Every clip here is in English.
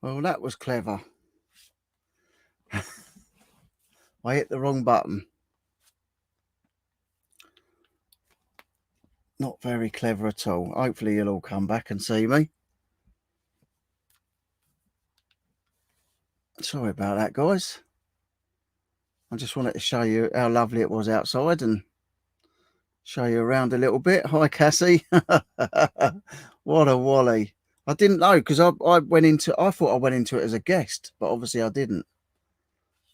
Well, that was clever. I hit the wrong button. Not very clever at all. Hopefully you'll all come back and see me. Sorry about that, guys. I just wanted to show you how lovely it was outside and show you around a little bit. Hi, Cassie. What a wally. I didn't know because I thought I went into it as a guest, but obviously I didn't.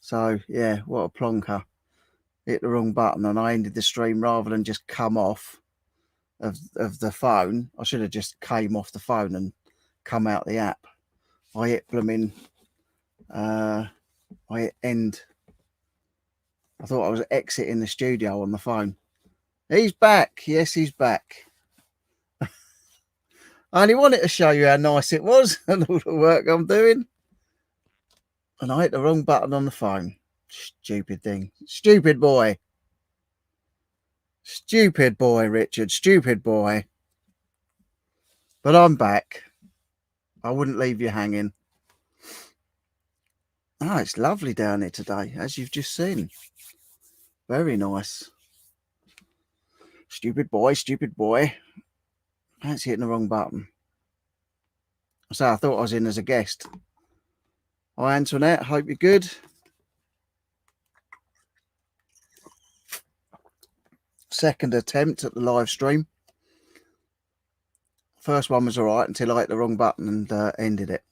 So yeah, what a plonker. Hit the wrong button and I ended the stream rather than just come off of the phone. I should have just came off the phone and come out the app. I hit blooming I hit end. I thought I was exiting the studio on the phone. He's back. Yes, he's back. I only wanted to show you how nice it was and all the work I'm doing. And I hit the wrong button on the phone. Stupid thing. Stupid boy. Stupid boy, Richard. Stupid boy. But I'm back. I wouldn't leave you hanging. Oh, it's lovely down here today, as you've just seen. Very nice. Stupid boy, stupid boy. That's hitting the wrong button. So I thought I was in as a guest. Hi, Antoinette. Hope you're good. Second attempt at the live stream. First one was all right until I hit the wrong button and ended it.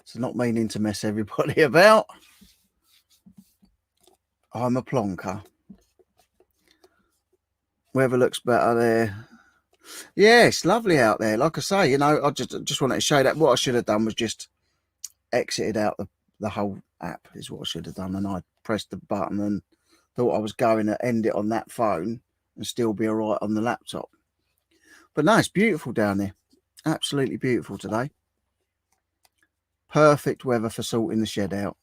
So not meaning to mess everybody about. I'm a plonker. Weather looks better there. Yeah, it's lovely out there. Like I say, you know, I just wanted to show that. What I should have done was just exited out the whole app is what I should have done. And I pressed the button and thought I was going to end it on that phone and still be all right on the laptop. But no, it's beautiful down there. Absolutely beautiful today. Perfect weather for sorting the shed out.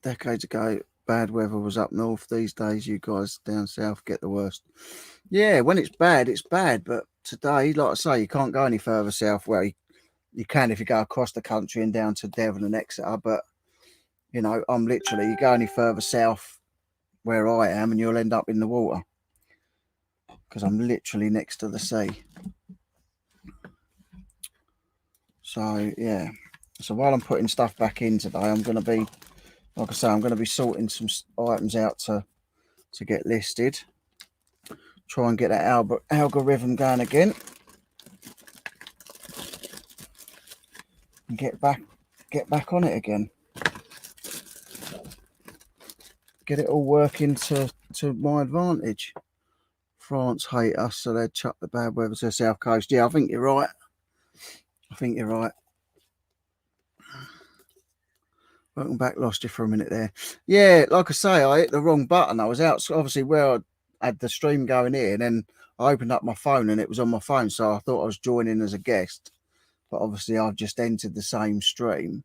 Decades ago, bad weather was up north. These days, you guys down south get the worst. Yeah, when it's bad, it's bad. But today, like I say, you can't go any further south. Well, you can if you go across the country and down to Devon and Exeter. But, you know, I'm literally, you go any further south where I am and you'll end up in the water. Because I'm literally next to the sea. So, yeah. So while I'm putting stuff back in today, I'm going to be, like I say, I'm going to be sorting some items out to get listed. Try and get that algorithm going again. And get back on it again. Get it all working to my advantage. France hate us, so they'd chuck the bad weather to the south coast. Yeah, I think you're right. I think you're right. Welcome back, lost you for a minute there. Yeah, like I say, I hit the wrong button. I was out, obviously, where I had the stream going in, and I opened up my phone and it was on my phone, so I thought I was joining as a guest. But obviously, I've just entered the same stream.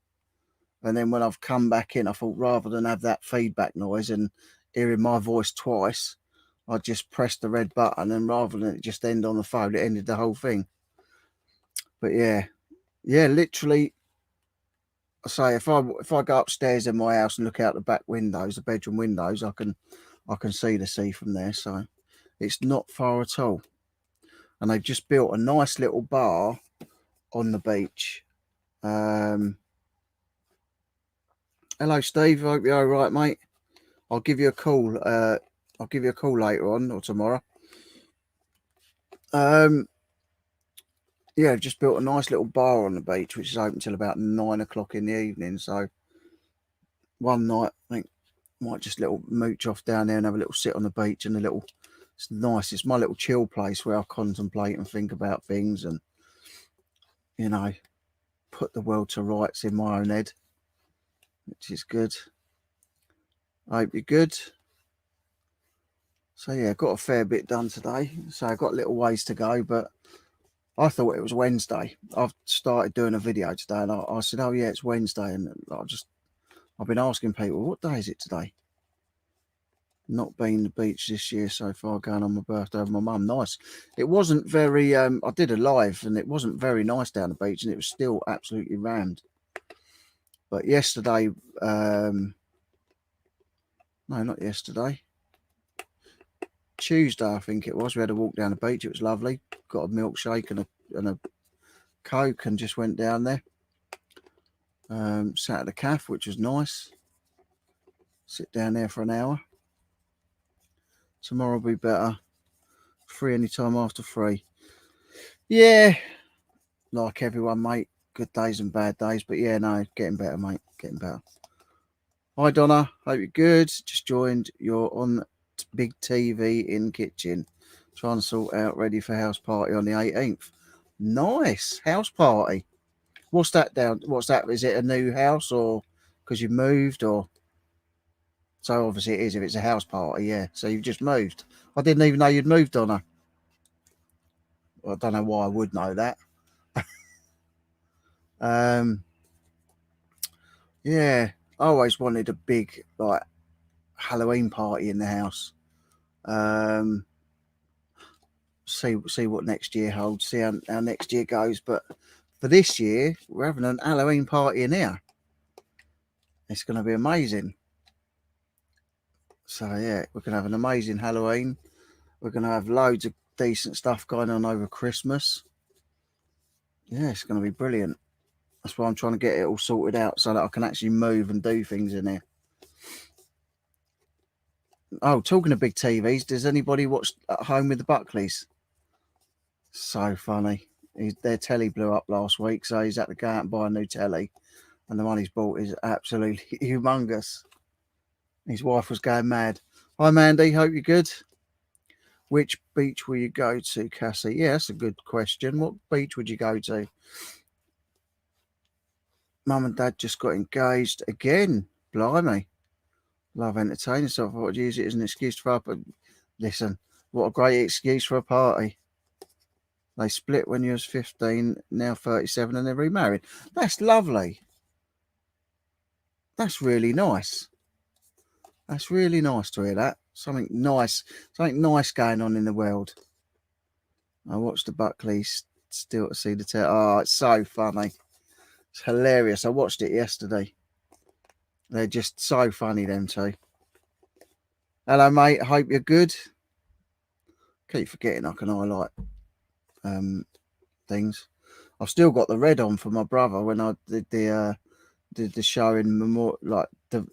And then when I've come back in, I thought rather than have that feedback noise and hearing my voice twice, I just pressed the red button, and rather than it just end on the phone, it ended the whole thing. But yeah, literally, I say if I go upstairs in my house and look out the back windows, the bedroom windows, I can see the sea from there. So it's not far at all. And they've just built a nice little bar on the beach. Hello, Steve. I hope you're all right, mate. I'll give you a call. I'll give you a call later on or tomorrow. Yeah, just built a nice little bar on the beach, which is open till about 9 o'clock in the evening. So one night, I think, might just little mooch off down there and have a little sit on the beach and it's nice. It's my little chill place where I contemplate and think about things and, you know, put the world to rights in my own head, which is good. I hope you're good. So yeah, got a fair bit done today. So I've got a little ways to go, but I thought it was Wednesday. I've started doing a video today and I said, oh yeah, it's Wednesday. And I've been asking people, what day is it today? Not been to the beach this year so far, going on my birthday with my mum. Nice. It wasn't very, I did a live and it wasn't very nice down the beach and it was still absolutely rammed. But yesterday, no, not yesterday. Tuesday, I think it was. We had a walk down the beach. It was lovely. Got a milkshake and a Coke and just went down there. Sat at the cafe, which was nice. Sit down there for an hour. Tomorrow will be better. Free anytime after 3. Yeah, like everyone, mate. Good days and bad days. But yeah, no, getting better, mate. Getting better. Hi, Donna. Hope you're good. Just joined. You're on big TV in kitchen. Trying to sort out ready for house party on the 18th. Nice. House party. What's that down? What's that? Is it a new house or because you've moved or? So obviously it is if it's a house party, yeah. So you've just moved. I didn't even know you'd moved, Donna. Well, I don't know why I would know that. Yeah, I always wanted a big like Halloween party in the house. See what next year holds. See how next year goes. But for this year, we're having an Halloween party in here. It's going to be amazing. So yeah, we're going to have an amazing Halloween. We're going to have loads of decent stuff going on over Christmas. Yeah, it's going to be brilliant. That's why I'm trying to get it all sorted out so that I can actually move and do things in here. Oh, talking of big TVs, does anybody watch At Home with the Buckleys? So funny. Their telly blew up last week, so he's had to go out and buy a new telly. And the one he's bought is absolutely humongous. His wife was going mad. Hi, Mandy. Hope you're good. Which beach will you go to, Cassie? Yeah, that's a good question. What beach would you go to? Mum and Dad just got engaged again. Blimey. Love entertaining, so I thought I'd use it as an excuse for up. Listen, what a great excuse for a party. They split when you was 15, now 37, and they're remarried. That's lovely. That's really nice. That's really nice to hear that. Something nice going on in the world. I watched the Buckleys still to see the tail. Oh, it's so funny. It's hilarious. I watched it yesterday. They're just so funny, them two. Hello, mate. Hope you're good. Keep forgetting I can highlight things. I've still got the red on for my brother when I did the show in memorial, like the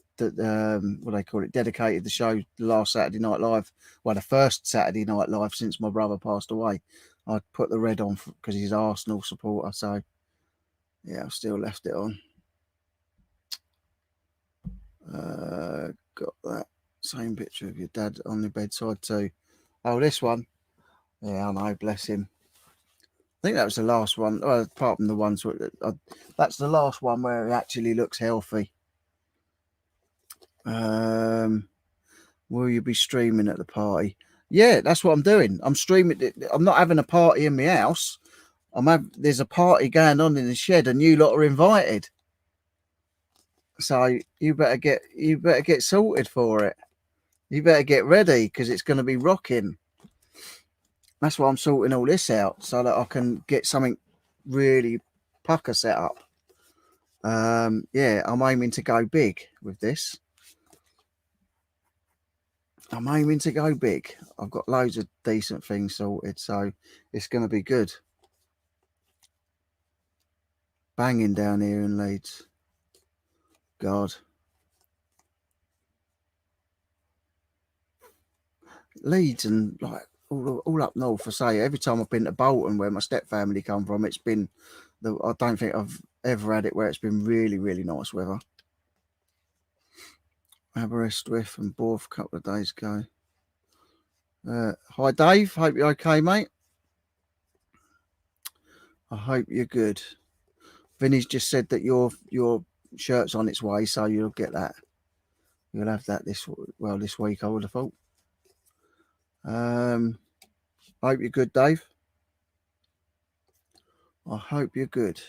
what they call it, dedicated the show last Saturday Night Live. Well, the first Saturday Night Live since my brother passed away. I put the red on because he's an Arsenal supporter. So yeah, I've still left it on. Got that same picture of your dad on the bedside too. Oh, this one. Yeah, I know. Bless him. I think that was the last one. Well, apart from the ones, that's the last one where he actually looks healthy. Will you be streaming at the party? Yeah, that's what I'm doing. I'm streaming. I'm not having a party in my house. There's a party going on in the shed, and you lot are invited. So you better get sorted for it. You better get ready because it's going to be rocking. That's why I'm sorting all this out so that I can get something really pucker set up. Yeah, I'm aiming to go big with this. I'm aiming to go big. I've got loads of decent things sorted, so it's going to be good. Banging down here in Leeds. God. Leeds and like all up north, I say, every time I've been to Bolton, where my step family come from, it's been, I don't think I've ever had it where it's been really, really nice weather. Aberystwyth and Borth a couple of days ago. Hi, Dave. Hope you're okay, mate. I hope you're good. Vinny's just said that your shirt's on its way, so you'll get that. You'll have that this week, I would have thought. I hope you're good, Dave. I hope you're good.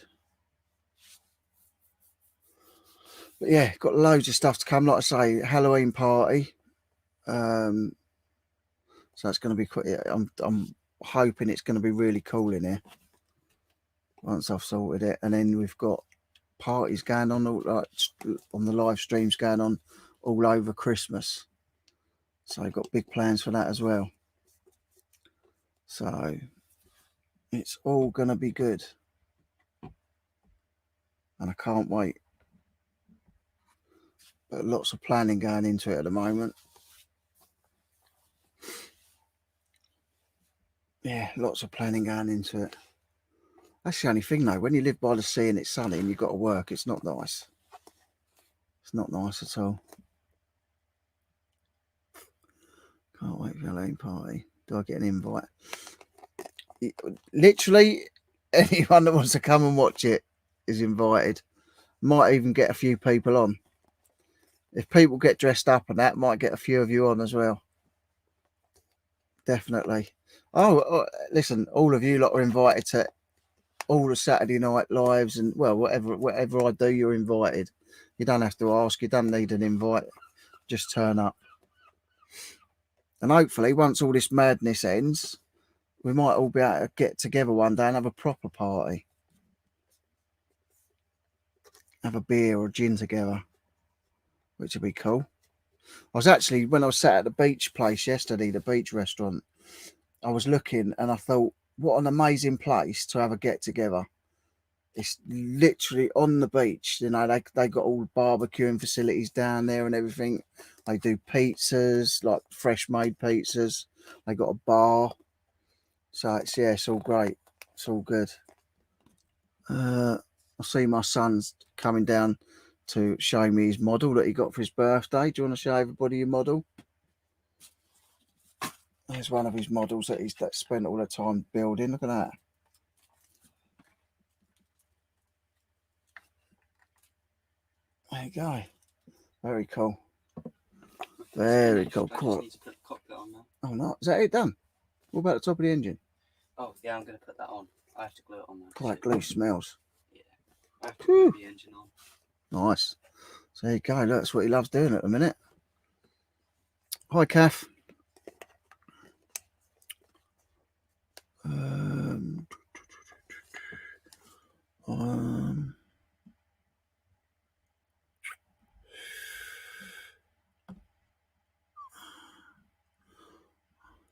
But yeah, got loads of stuff to come. Like I say, Halloween party. So it's going to be quite. I'm hoping it's going to be really cool in here once I've sorted it. And then we've got parties going on, all like on the live streams going on all over Christmas. So I've got big plans for that as well. So it's all going to be good. And I can't wait. But lots of planning going into it at the moment. Yeah, lots of planning going into it. That's the only thing though, when you live by the sea and it's sunny and you've got to work, it's not nice. It's not nice at all. Can't wait for the Halloween party. Do I get an invite? Literally anyone that wants to come and watch it is invited. Might even get a few people on. If people get dressed up and that, might get a few of you on as well. Definitely. Oh, listen, all of you lot are invited to all the Saturday night lives, and well, whatever I do, you're invited. You don't have to ask. You don't need an invite. Just turn up. And hopefully, once all this madness ends, we might all be able to get together one day and have a proper party. Have a beer or gin together, which would be cool. I was actually, when I was sat at the beach place yesterday, the beach restaurant, I was looking and I thought, what an amazing place to have a get together. It's literally on the beach. You know, they got all barbecuing facilities down there and everything. They do pizzas, like fresh made pizzas. They got a bar. So it's all great. It's all good. I see my son's coming down to show me his model that he got for his birthday. Do you want to show everybody your model? There's one of his models that he's spent all the time building. Look at that. There you go. Very cool. Very cool. Cool. Oh no, is that it done? What about the top of the engine? Oh yeah, I'm going to put that on. I have to glue it on there. Quite glue smells. Yeah, I have to glue the engine on. Nice. So there you go. That's what he loves doing at the minute. Hi, Kath.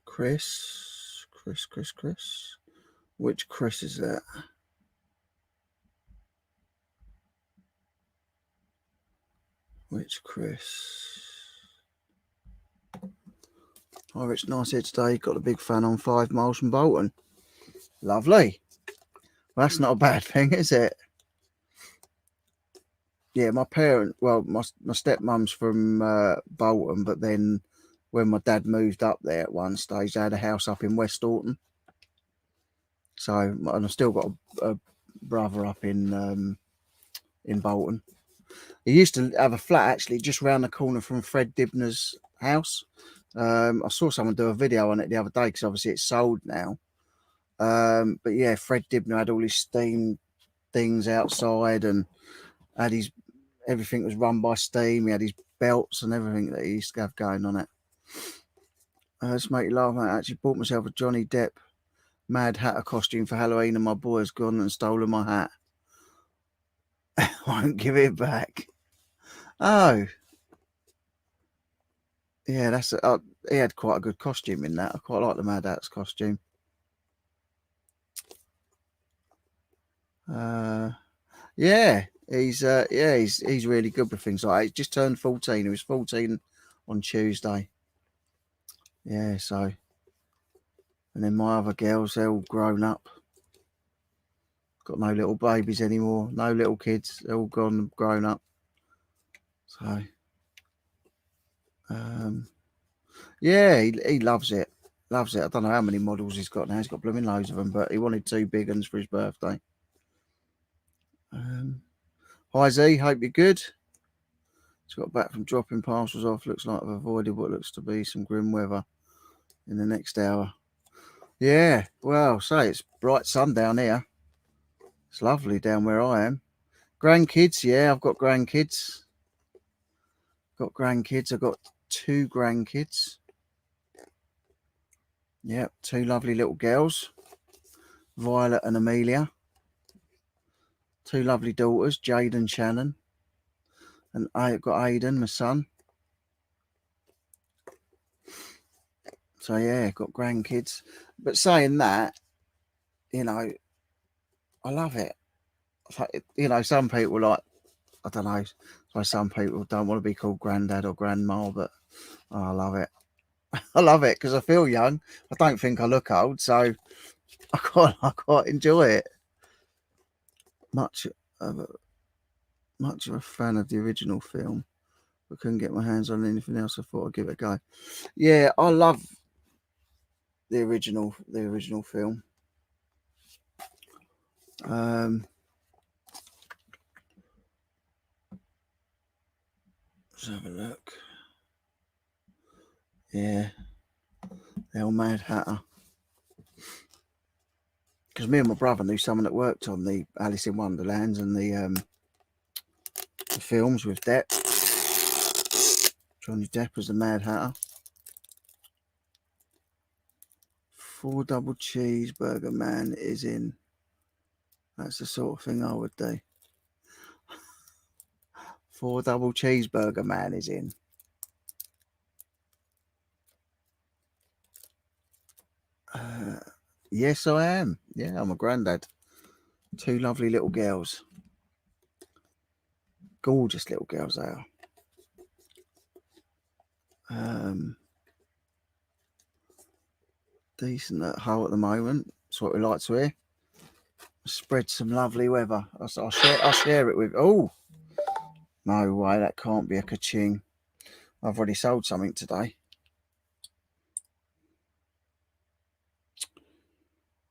Chris. Which Chris is that? Which Chris? Oh, Rich, nice here today. Got a big fan on 5 miles from Bolton. Lovely. Well, that's not a bad thing, is it? Yeah, my stepmom's from Bolton, but then when my dad moved up there at one stage, they had a house up in West Orton. So, and I've still got a brother up in Bolton. He used to have a flat actually just round the corner from Fred Dibner's house. I saw someone do a video on it the other day because obviously it's sold now. But yeah, Fred Dibner had all his steam things outside and had everything was run by steam. He had his belts and everything that he used to have going on it. Just make you laugh, mate. I actually bought myself a Johnny Depp Mad Hatter costume for Halloween and my boy's gone and stolen my hat. I won't give it back. Oh. Yeah, that's he had quite a good costume in that. I quite like the Mad Hatter's costume. Yeah, he's really good with things like that. He's just turned 14. He was 14 on Tuesday. Yeah, so and then my other girls, they're all grown up. Got no little babies anymore, no little kids, they're all gone grown up. So yeah, he loves it. Loves it. I don't know how many models he's got now. He's got blooming loads of them, but he wanted 2 big ones for his birthday. Hi Z, hope you're good. Just got back from dropping parcels off. Looks like I've avoided what looks to be some grim weather in the next hour. Yeah, well, say it's bright sun down here. It's lovely down where I am. Grandkids, yeah, I've got grandkids. I've got 2 grandkids. Yep, 2 lovely little girls, Violet and Amelia. 2 lovely daughters, Jade and Shannon. And I've got Aiden, my son. So yeah, got grandkids. But saying that, you know, I love it. You know, some people like, I don't know, so some people don't want to be called granddad or grandma, but oh, I love it. I love it because I feel young. I don't think I look old, so I quite enjoy it. Much of a fan of the original film, but couldn't get my hands on anything else. I thought I'd give it a go. Yeah, I love the original film. Let's have a look. Yeah, the old Mad Hatter. Because me and my brother knew someone that worked on the Alice in Wonderlands and the films with Depp. Johnny Depp was the Mad Hatter. 4 double cheeseburger man is in. That's the sort of thing I would do. 4 double cheeseburger man is in. Yes, I am. Yeah, I'm a granddad. 2 lovely little girls. Gorgeous little girls they are. Decent at hoe at the moment. That's what we like to hear. Spread some lovely weather. I'll share it with. Oh, no way, that can't be a ka-ching. I've already sold something today.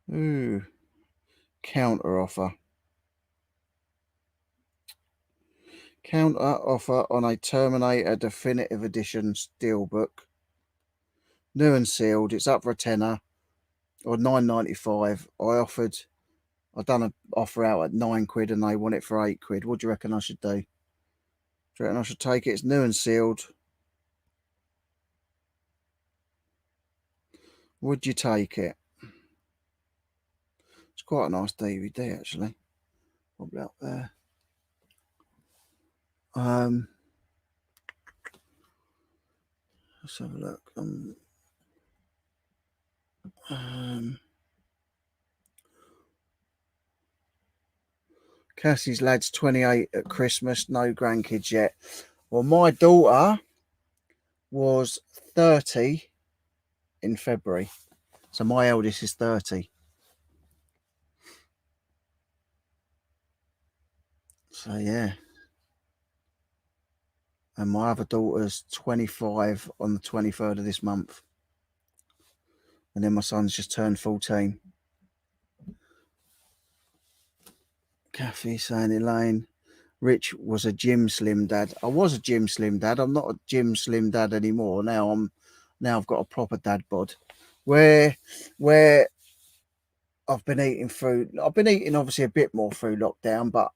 Ooh, counter offer. Counter offer on a Terminator Definitive Edition Steelbook. New and sealed. It's up for a tenner or £9.95. I done an offer out at £9 and they want it for £8. What do you reckon I should do? Do you reckon I should take it? It's new and sealed. Would you take it? It's quite a nice DVD actually. Probably up there. Let's have a look. Cassie's lad's 28 at Christmas, no grandkids yet. Well, my daughter was 30 in February. So my eldest is 30. So yeah. And my other daughter's 25 on the 23rd of this month. And then my son's just turned 14. Kathy saying, Elaine, Rich was a gym slim dad. I was a gym slim dad. I'm not a gym slim dad anymore. Now I've got a proper dad bod. Where I've been eating food. I've been eating obviously a bit more through lockdown, but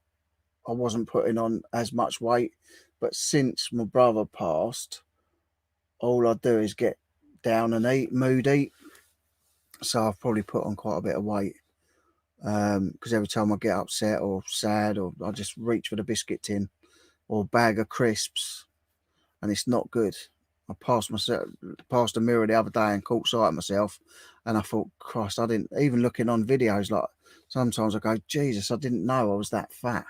I wasn't putting on as much weight. But since my brother passed, all I do is get down and eat, mood eat. So I've probably put on quite a bit of weight. Because every time I get upset or sad, or I just reach for the biscuit tin or bag of crisps, and it's not good. I passed a mirror the other day and caught sight of myself, and I thought, Christ, I didn't even looking on videos. Like sometimes I go, Jesus, I didn't know I was that fat.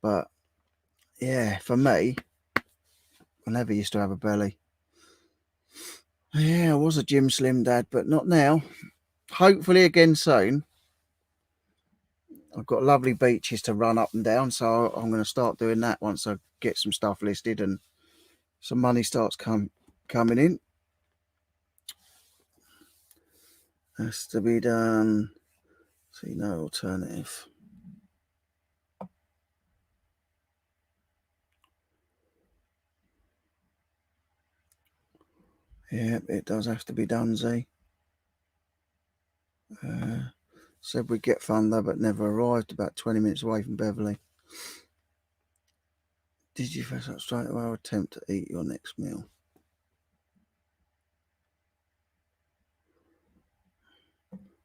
But yeah, for me, I never used to have a belly. Yeah, I was a gym slim dad, but not now. Hopefully again soon. I've got lovely beaches to run up and down, so I'm going to start doing that once I get some stuff listed and some money starts coming in. Has to be done. See, no alternative. Yeah, it does have to be done, Z. Said we'd get Thunder, but never arrived. About 20 minutes away from Beverly. Did you fess up straight away or attempt to eat your next meal?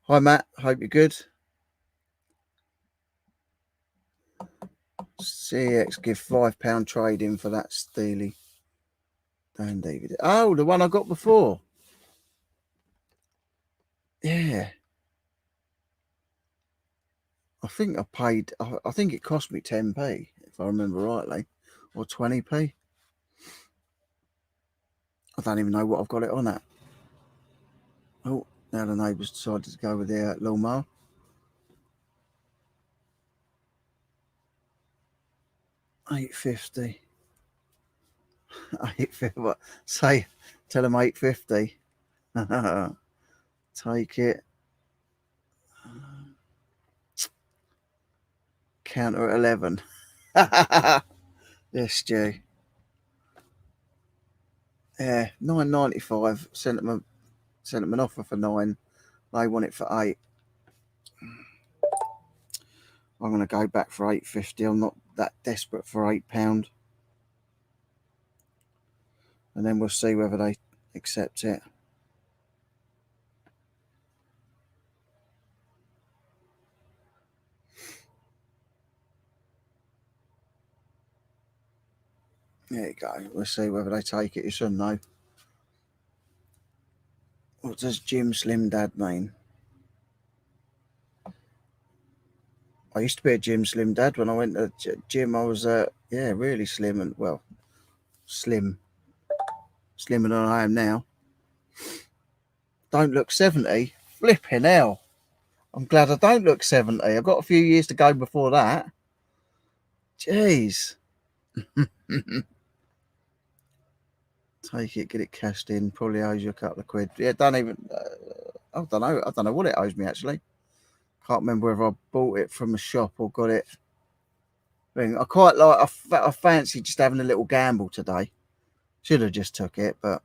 Hi, Matt. Hope you're good. CX give £5 trade in for that Steely Dan DVD. Oh, the one I got before. Yeah. I think I paid, I think it cost me 10p, if I remember rightly, or 20p. I don't even know what I've got it on at. Oh, now the neighbours decided to go with their lawnmower. £8.50. What? Say, tell them £8.50. Take it. Counter at 11. Yes, Stu. Yeah, £9.95. Sent them an offer for 9. They want it for 8. I'm going to go back for £8.50. I'm not that desperate for £8. And then we'll see whether they accept it. There you go. We'll see whether they take it. You shouldn't know. What does Jim Slim Dad mean? I used to be a Jim Slim Dad. When I went to gym, I was, really slim and, well, slimmer than I am now. Don't look 70. Flipping hell. I'm glad I don't look 70. I've got a few years to go before that. Jeez. Take it, get it cashed in. Probably owes you a couple of quid. Yeah, don't even. I don't know. I don't know what it owes me actually. Can't remember whether I bought it from a shop or got it. I quite like. I fancy just having a little gamble today. Should have just took it, but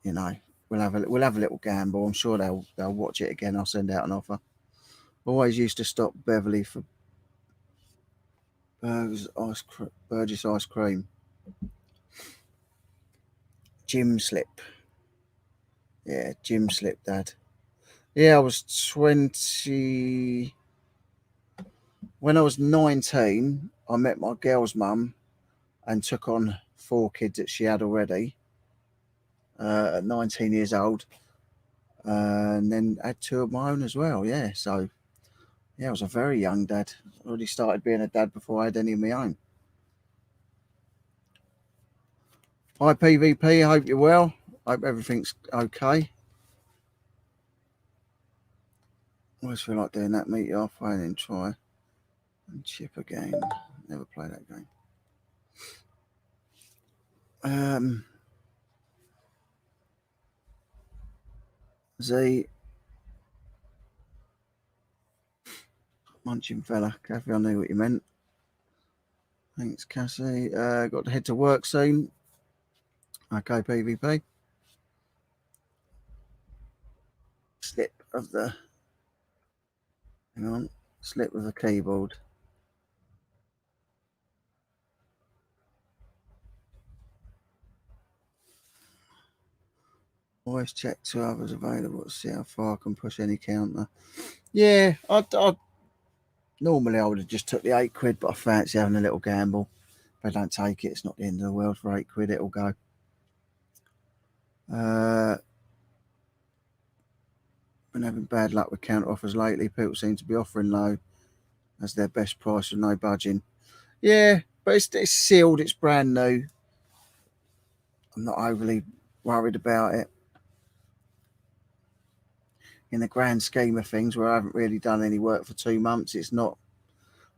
you know, we'll have a little gamble. I'm sure they'll watch it again. I'll send out an offer. Always used to stop Beverly for Burgess ice cream. Gym slip. Yeah, gym slip, Dad. Yeah, I was 20. When I was 19, I met my girl's mum and took on 4 kids that she had already at 19 years old. And then had 2 of my own as well. Yeah, so yeah, I was a very young dad. I already started being a dad before I had any of my own. Hi, PVP. I hope you're well. Hope everything's okay. I always feel like doing that. Meet you halfway and then try and chip again. Never play that game. Z. Munching fella. Kathy, I knew what you meant. Thanks, Cassie. Got to head to work soon. Okay, PVP. Slip of the. Hang on. Slip of the keyboard. Always check 2 others available to see how far I can push any counter. Yeah, I normally I would have just took the £8, but I fancy having a little gamble. If they don't take it, it's not the end of the world. For £8, it'll go. Been having bad luck with counter offers lately. People seem to be offering low as their best price with no budging. Yeah, but it's sealed. It's brand new. I'm not overly worried about it. In the grand scheme of things, where I haven't really done any work for 2 months, it's not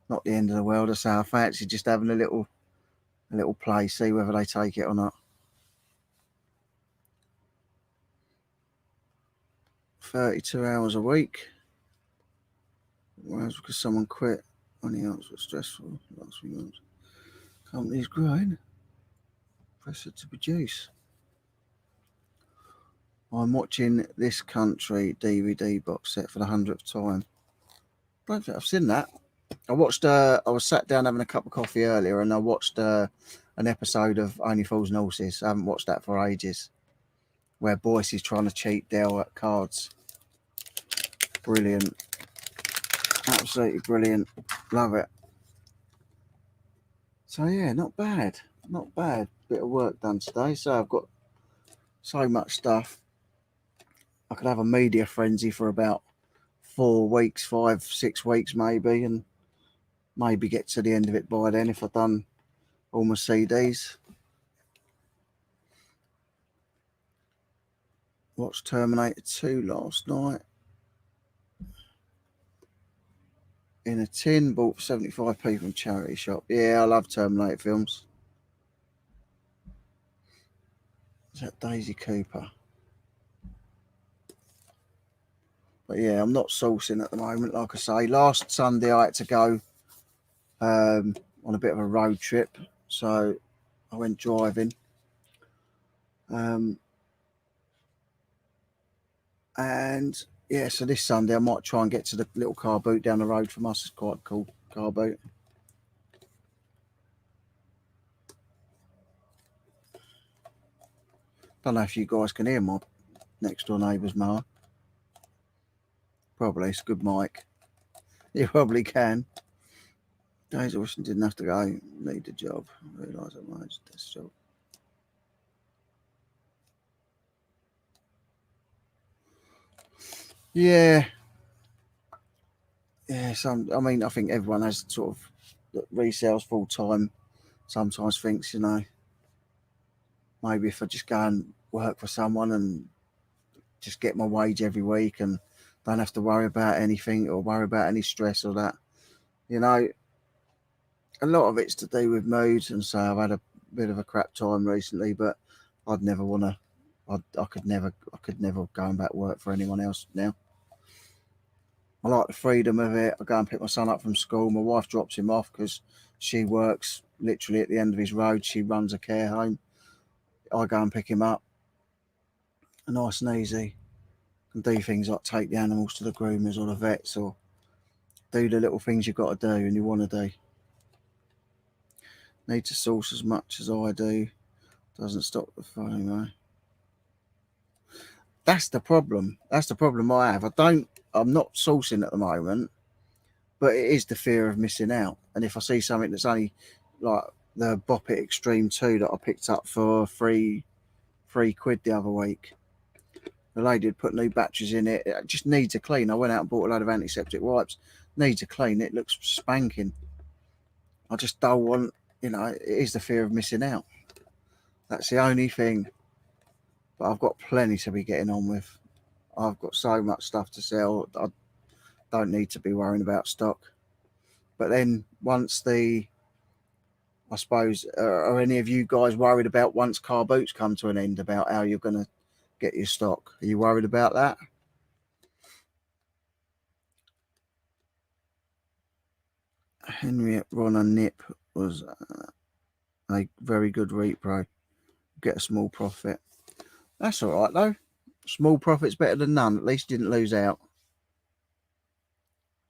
the end of the world. I say I fancy just having a little play, see whether they take it or not. 32 hours a week. Whereas because someone quit on the answer was stressful last few months. Company's growing. Pressure to produce. I'm watching This Country DVD box set for the 100th time. I don't think I've seen that. I watched. I was sat down having a cup of coffee earlier, and I watched an episode of Only Fools and Horses. I haven't watched that for ages. Where Boyce is trying to cheat Dale at cards. Brilliant. Absolutely brilliant. Love it. So yeah, not bad. Not bad. Bit of work done today. So I've got so much stuff. I could have a media frenzy for about 4 weeks, 5, 6 weeks maybe, and maybe get to the end of it by then if I've done all my CDs. Watched Terminator 2 last night. In a tin, bought for 75p from charity shop. Yeah, I love Terminator films. Is that Daisy Cooper? But yeah, I'm not sourcing at the moment. Like I say, last Sunday I had to go on a bit of a road trip, so I went driving. And yeah, so this Sunday I might try and get to the little car boot down the road from us. It's quite a cool car boot. Don't know if you guys can hear my next door neighbour's mower. Probably, it's a good mic. You probably can. Days I wish I didn't have to go. Need a job. I realise I managed this job. Yeah. Yeah, I mean, I think everyone has sort of that resells full time. Sometimes thinks, you know, maybe if I just go and work for someone and just get my wage every week and don't have to worry about anything or worry about any stress or that. You know, a lot of it's to do with mood, and so I've had a bit of a crap time recently, but I'd never want to. I could never go and back work for anyone else now. I like the freedom of it. I go and pick my son up from school. My wife drops him off because she works literally at the end of his road. She runs a care home. I go and pick him up. Nice and easy. Can do things like take the animals to the groomers or the vets, or do the little things you've got to do and you want to do. Need to source as much as I do. Doesn't stop the fun anyway. That's the problem. That's the problem I have. I'm not sourcing at the moment, but it is the fear of missing out. And if I see something that's only like the Bop It Extreme 2 that I picked up for £3 the other week, the lady had put new batteries in it. It just needs a clean. I went out and bought a load of antiseptic wipes. Needs a clean. It looks spanking. I just don't want, you know, it is the fear of missing out. That's the only thing. But I've got plenty to be getting on with. I've got so much stuff to sell. I don't need to be worrying about stock. But then once I suppose, are any of you guys worried about once car boots come to an end about how you're going to get your stock? Are you worried about that? Henriette Ronna Nip was a very good repro. Get a small profit. That's all right though. Small profit's better than none. At least you didn't lose out.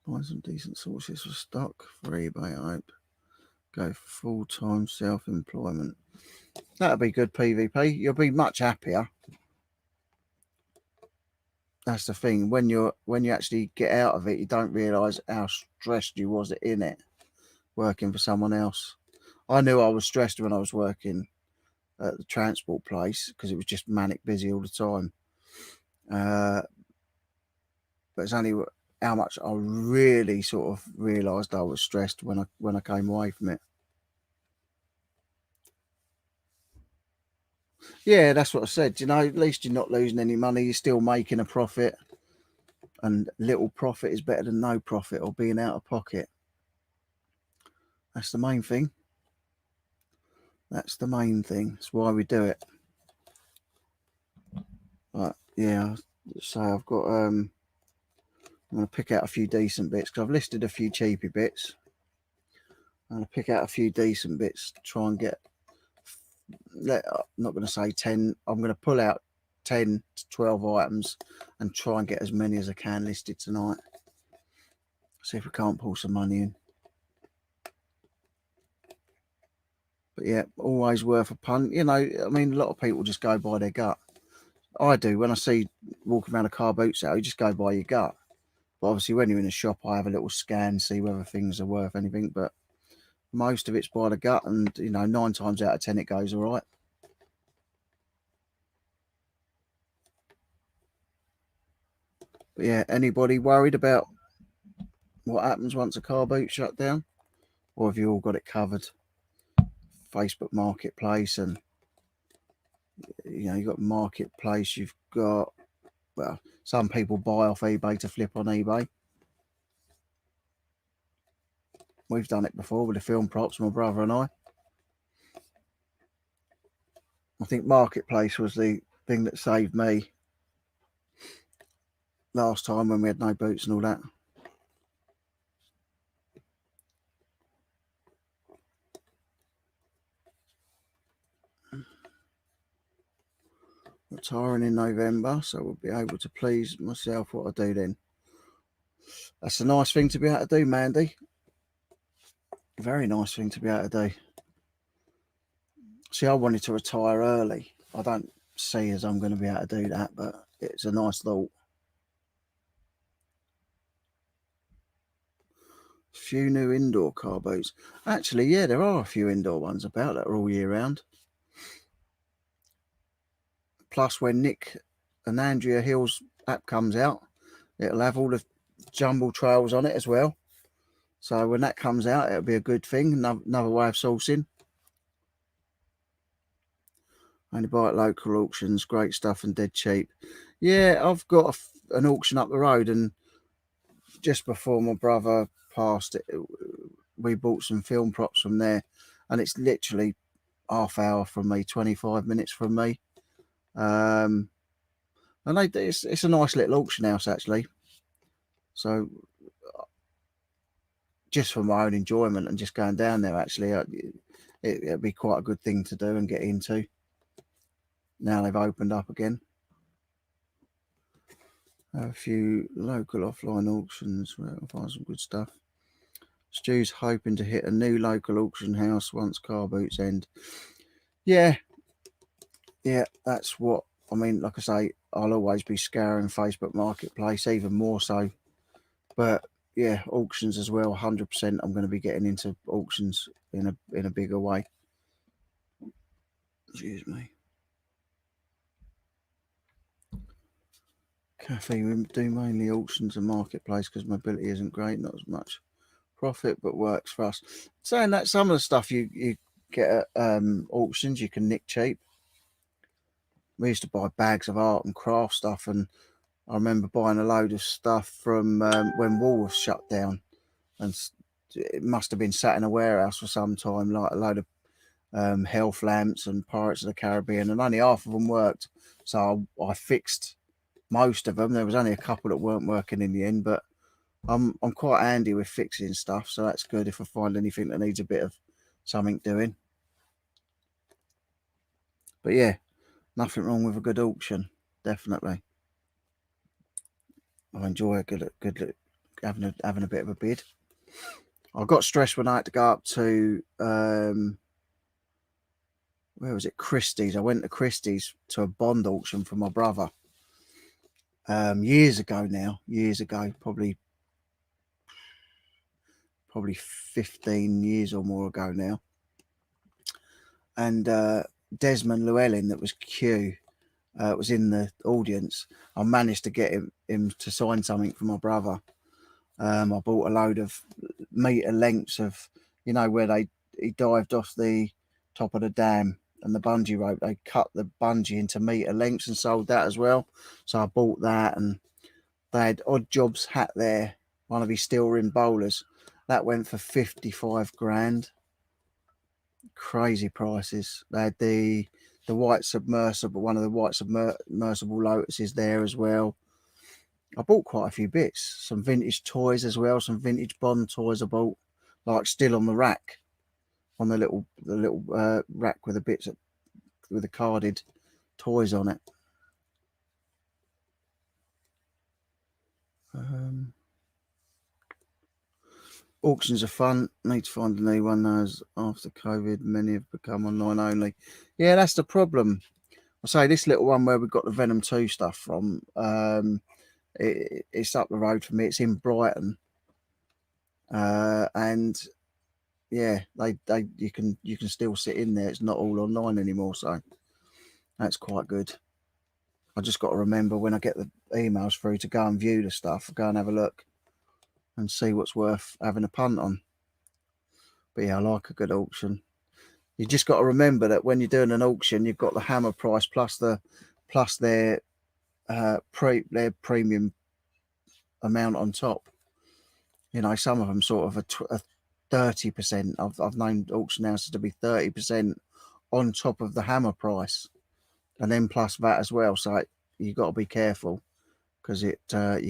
Find some decent sources for stock for eBay, I hope. Go for full-time self-employment. That'll be good PvP. You'll be much happier. That's the thing. When you actually get out of it, you don't realise how stressed you was in it, working for someone else. I knew I was stressed when I was working at the transport place because it was just manic busy all the time. But it's only how much I really sort of realised I was stressed when I came away from it. Yeah, that's what I said. You know, at least you're not losing any money. You're still making a profit. And little profit is better than no profit or being out of pocket. That's the main thing. That's the main thing. That's why we do it. But yeah, so I've got I'm going to pick out a few decent bits because I've listed a few cheapy bits. I'm going to pick out a few decent bits to try and get, I'm not going to say 10, I'm going to pull out 10 to 12 items and try and get as many as I can listed tonight. See if we can't pull some money in. But yeah, always worth a punt. You know, I mean, a lot of people just go by their gut. I do. When I see walking around a car boot sale, you just go by your gut. But obviously, when you're in a shop, I have a little scan, see whether things are worth anything. But most of it's by the gut, and 9 times out of 10 it goes all right. But yeah, anybody worried about what happens once a car boot shut down, or have you all got it covered? Facebook Marketplace, and you've got Marketplace, you've got, well, some people buy off eBay to flip on eBay. We've done it before with the film props, my brother and I think Marketplace was the thing that saved me last time when we had no boots and all that. Retiring in November, so we'll be able to please myself what I do then. That's a nice thing to be able to do, Mandy. Very nice thing to be able to do. See, I wanted to retire early. I don't see as I'm going to be able to do that, but it's a nice thought. Few new indoor car boats. Actually, yeah, there are a few indoor ones about that are all year round. Plus, when Nick and Andrea Hill's app comes out, it'll have all the jumble trails on it as well. So when that comes out, it'll be a good thing. Another way of sourcing. Only buy at local auctions. Great stuff and dead cheap. Yeah, I've got an auction up the road, and just before my brother passed, we bought some film props from there, and it's literally half hour from me, 25 minutes from me. And it's a nice little auction house actually. So just for my own enjoyment and just going down there, actually, it'd be quite a good thing to do and get into. Now they've opened up again. A few local offline auctions where I'll find some good stuff. Stu's hoping to hit a new local auction house once car boots end. Yeah, that's what I mean. Like I say, I'll always be scouring Facebook Marketplace, even more so. But yeah, auctions as well. 100%. I'm going to be getting into auctions in a bigger way. Excuse me. Cafe, we do mainly auctions and marketplace because mobility isn't great, not as much profit, but works for us. Saying that, some of the stuff you get at auctions you can nick cheap. We used to buy bags of art and craft stuff, and I remember buying a load of stuff from when Woolworths shut down, and it must have been sat in a warehouse for some time, like a load of health lamps and Pirates of the Caribbean, and only half of them worked. So I fixed most of them. There was only a couple that weren't working in the end, but I'm quite handy with fixing stuff, so that's good if I find anything that needs a bit of something doing. But yeah, nothing wrong with a good auction, definitely. I enjoy a good having a bit of a bid. I got stressed when I had to go up to where was it? Christie's. I went to Christie's to a bond auction for my brother. Years ago now, probably 15 years or more ago now. And Desmond Llewellyn, that was Q, was in the audience. I managed to get him to sign something for my brother. I bought a load of metre lengths of, where he dived off the top of the dam and the bungee rope. They cut the bungee into metre lengths and sold that as well. So I bought that, and they had Odd Jobs hat there, one of his steel rim bowlers. That went for 55 grand. Crazy prices. They had the white submersible, one of the white submersible Lotuses there as well. I bought quite a few bits, some vintage toys as well, some vintage Bond toys I bought, like still on the rack, on the little rack with the bits with the carded toys on it. Auctions are fun. Need to find a new one, as after COVID, many have become online only. Yeah, that's the problem. I say this little one where we got the Venom 2 stuff from. It's up the road for me. It's in Brighton, and yeah, you can still sit in there. It's not all online anymore, so that's quite good. I just got to remember when I get the emails through to go and view the stuff, go and have a look and see what's worth having a punt on. But yeah, I like a good auction. You just got to remember that when you're doing an auction, you've got the hammer price plus their premium amount on top. You know, some of them sort of a 30%. I've known auction houses to be 30% on top of the hammer price, and then plus that as well. So you've got to be careful, because you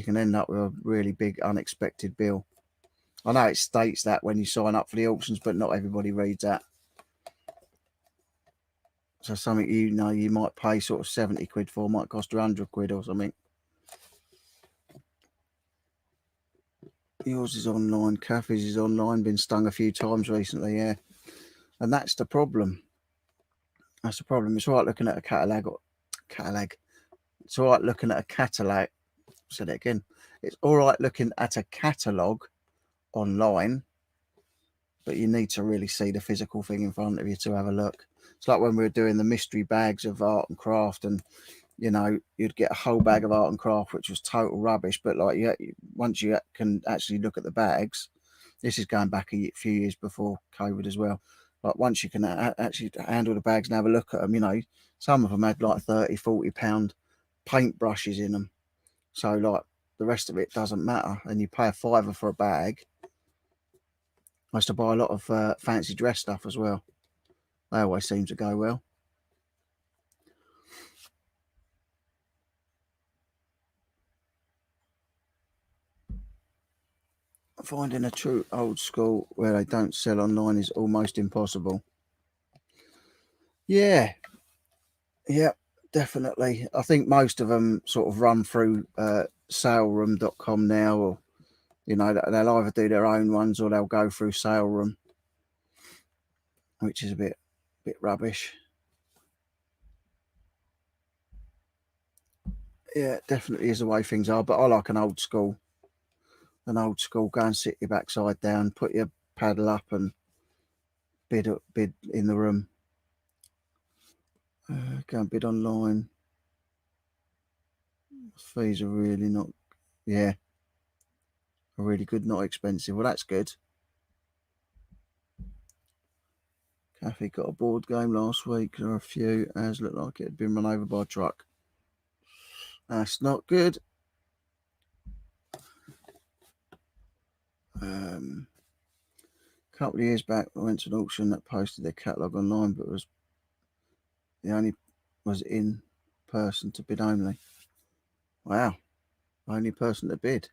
can end up with a really big unexpected bill. I know it states that when you sign up for the auctions, but not everybody reads that. So something you might pay sort of 70 quid for might cost 100 quid or something. Yours is online. Kathy's is online. Been stung a few times recently, yeah. And that's the problem. That's the problem. It's all right looking at a catalog. It's all right looking at a catalog. Say that again. It's all right looking at a catalogue online, but you need to really see the physical thing in front of you to have a look. It's like when we were doing the mystery bags of art and craft, and you know, you'd get a whole bag of art and craft which was total rubbish, but like once you can actually look at the bags, this is going back a few years before COVID as well, like once you can actually handle the bags and have a look at them, you know, some of them had like 30-40 pound paintbrushes in them, so like the rest of it doesn't matter, and you pay a fiver for a bag. I used to buy a lot of fancy dress stuff as well. They always seem to go well. Finding a true old school where they don't sell online is almost impossible. Yeah, definitely. I think most of them sort of run through saleroom.com now, or you know, they'll either do their own ones or they'll go through Saleroom, which is a bit rubbish. Yeah, it definitely is the way things are, but I like an old school. Go and sit your backside down, put your paddle up and bid in the room. Go and bid online. Fees are really not, yeah, are really good, not expensive. Well, that's good. Kathy got a board game last week. There are a few as looked like it had been run over by a truck. That's not good. A couple of years back, I went to an auction that posted their catalogue online, but was in person to bid only. Wow, only person to bid.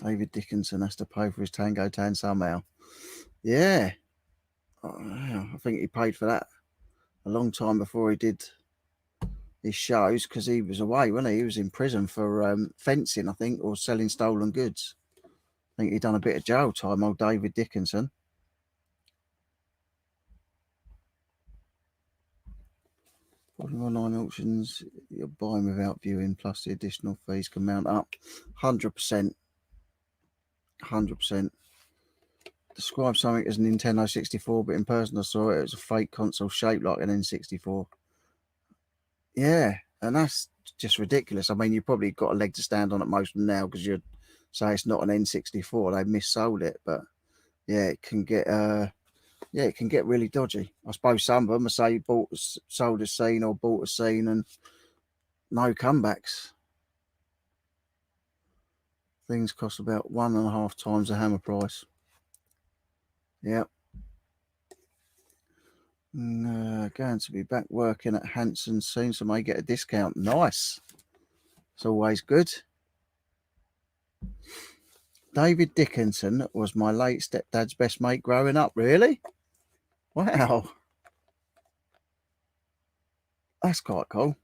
David Dickinson has to pay for his Tango Tan somehow. Yeah, I think he paid for that a long time before he did his shows, because he was away, wasn't he? He was in prison for fencing, I think, or selling stolen goods. I think he'd done a bit of jail time, old David Dickinson. Online auctions, you're buying without viewing, plus the additional fees can mount up. 100%. 100%. Describe something as a Nintendo 64, but in person I saw it. It was a fake console shaped like an N64. Yeah, and that's just ridiculous. I mean, you've probably got a leg to stand on at most of them now, because you'd say it's not an N64. They missold it, but yeah, it can get really dodgy. I suppose some of them are say sold a scene or bought a scene and no comebacks. Things cost about 1.5 times the hammer price. Yep. Going to be back working at Hanson soon, so may get a discount. Nice. It's always good. David Dickinson was my late stepdad's best mate growing up. Really? Wow. That's quite cool.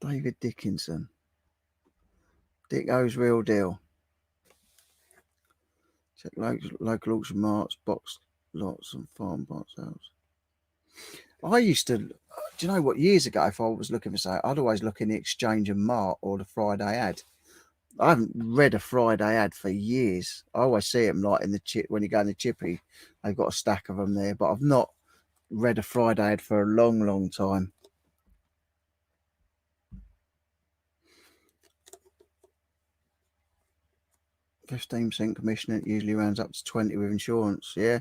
David Dickinson. Dicko's real deal. Check local auction marts, box lots and farm part sales. I used to do you know what? Years ago, if I was looking for something, I'd always look in the Exchange and Mart or the Friday ad. I haven't read a Friday ad for years. I always see them like in the chip when you go in the chippy. They've got a stack of them there, but I've not read a Friday ad for a long, long time. %15 commission. It usually rounds up to 20 with insurance. Yeah.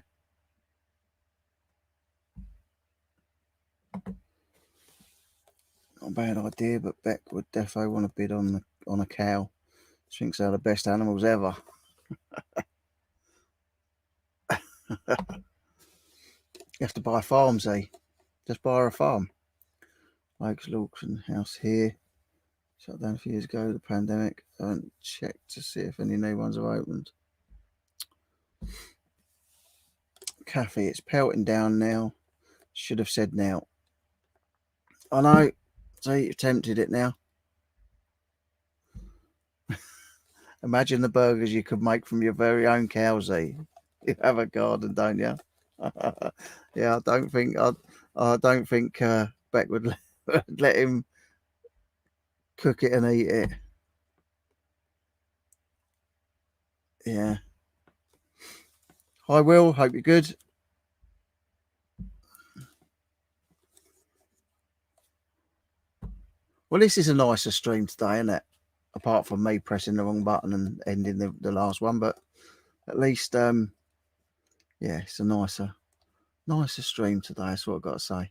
Not a bad idea, but Beck would defo want to bid on a cow. She thinks they're the best animals ever. You have to buy farms, eh? Just buy her a farm. Lakes Auction House here. Shut down a few years ago, the pandemic. I haven't checked to see if any new ones have opened. Cafe, it's pelting down now. Should have said now. I know. See, you've tempted it now. Imagine the burgers you could make from your very own cows, eh? You have a garden, don't you? Yeah, I don't think Beck would let him cook it and eat it. Yeah. Hi, Will. Hope you're good. Well, this is a nicer stream today, isn't it? Apart from me pressing the wrong button and ending the last one, but at least, yeah, it's a nicer stream today. That's what I've got to say.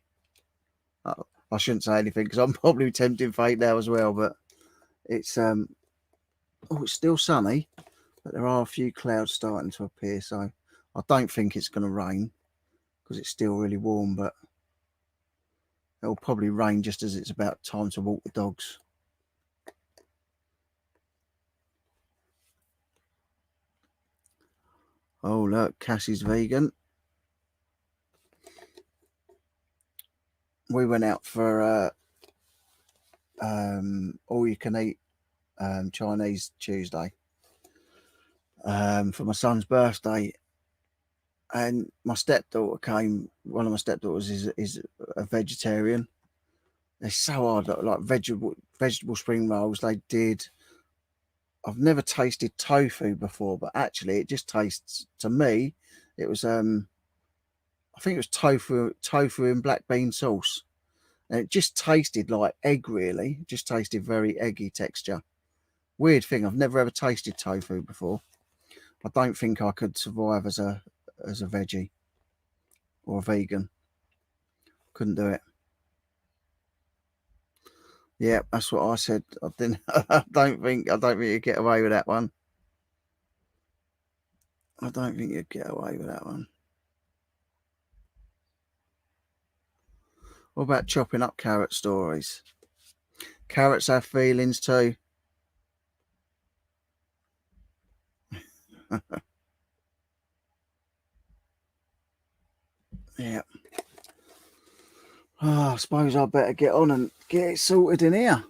I shouldn't say anything because I'm probably tempting fate now as well, but it's it's still sunny, but there are a few clouds starting to appear, so I don't think it's going to rain because it's still really warm, but it'll probably rain just as it's about time to walk the dogs. Oh, look, Cassie's vegan. We went out for all you can eat Chinese Tuesday for my son's birthday, and my stepdaughter came. One of my stepdaughters is a vegetarian. They're so hard, like vegetable spring rolls. They did. I've never tasted tofu before, but actually it just tastes, to me, it was I think it was tofu and black bean sauce. And it just tasted like egg, really. It just tasted very eggy texture. Weird thing, I've never ever tasted tofu before. I don't think I could survive as a veggie or a vegan. Couldn't do it. Yeah, that's what I said. I didn't. I don't think you'd get away with that one. I don't think you'd get away with that one. What about chopping up carrot stories? Carrots have feelings too. Yeah. Oh, I suppose I better get on and get it sorted in here.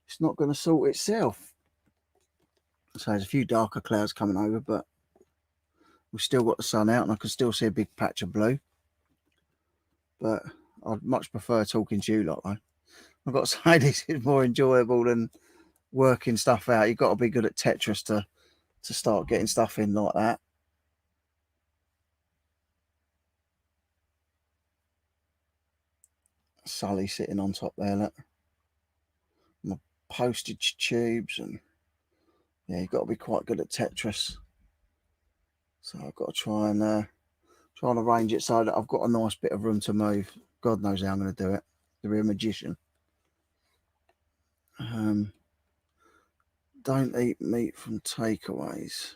It's not going to sort itself. So there's a few darker clouds coming over, but we've still got the sun out and I can still see a big patch of blue. But I'd much prefer talking to you lot, though. I've got to say, this is more enjoyable than working stuff out. You've got to be good at Tetris to start getting stuff in like that. Sully sitting on top there, look. My postage tubes, and yeah, you've got to be quite good at Tetris. So I've got to try and arrange it so that I've got a nice bit of room to move. God knows how I'm going to do it. To be a magician. Don't eat meat from takeaways.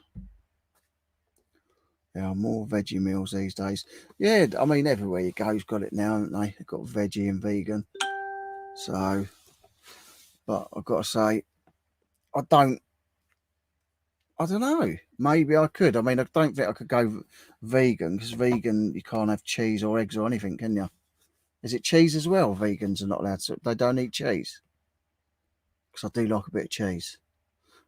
There are more veggie meals these days. Yeah, I mean, everywhere you go's got it now, haven't they? They've got veggie and vegan. So, but I've got to say, I don't know. Maybe I could. I mean, I don't think I could go vegan because vegan, you can't have cheese or eggs or anything, can you? Is it cheese as well? Vegans are not allowed to. They don't eat cheese. Because I do like a bit of cheese.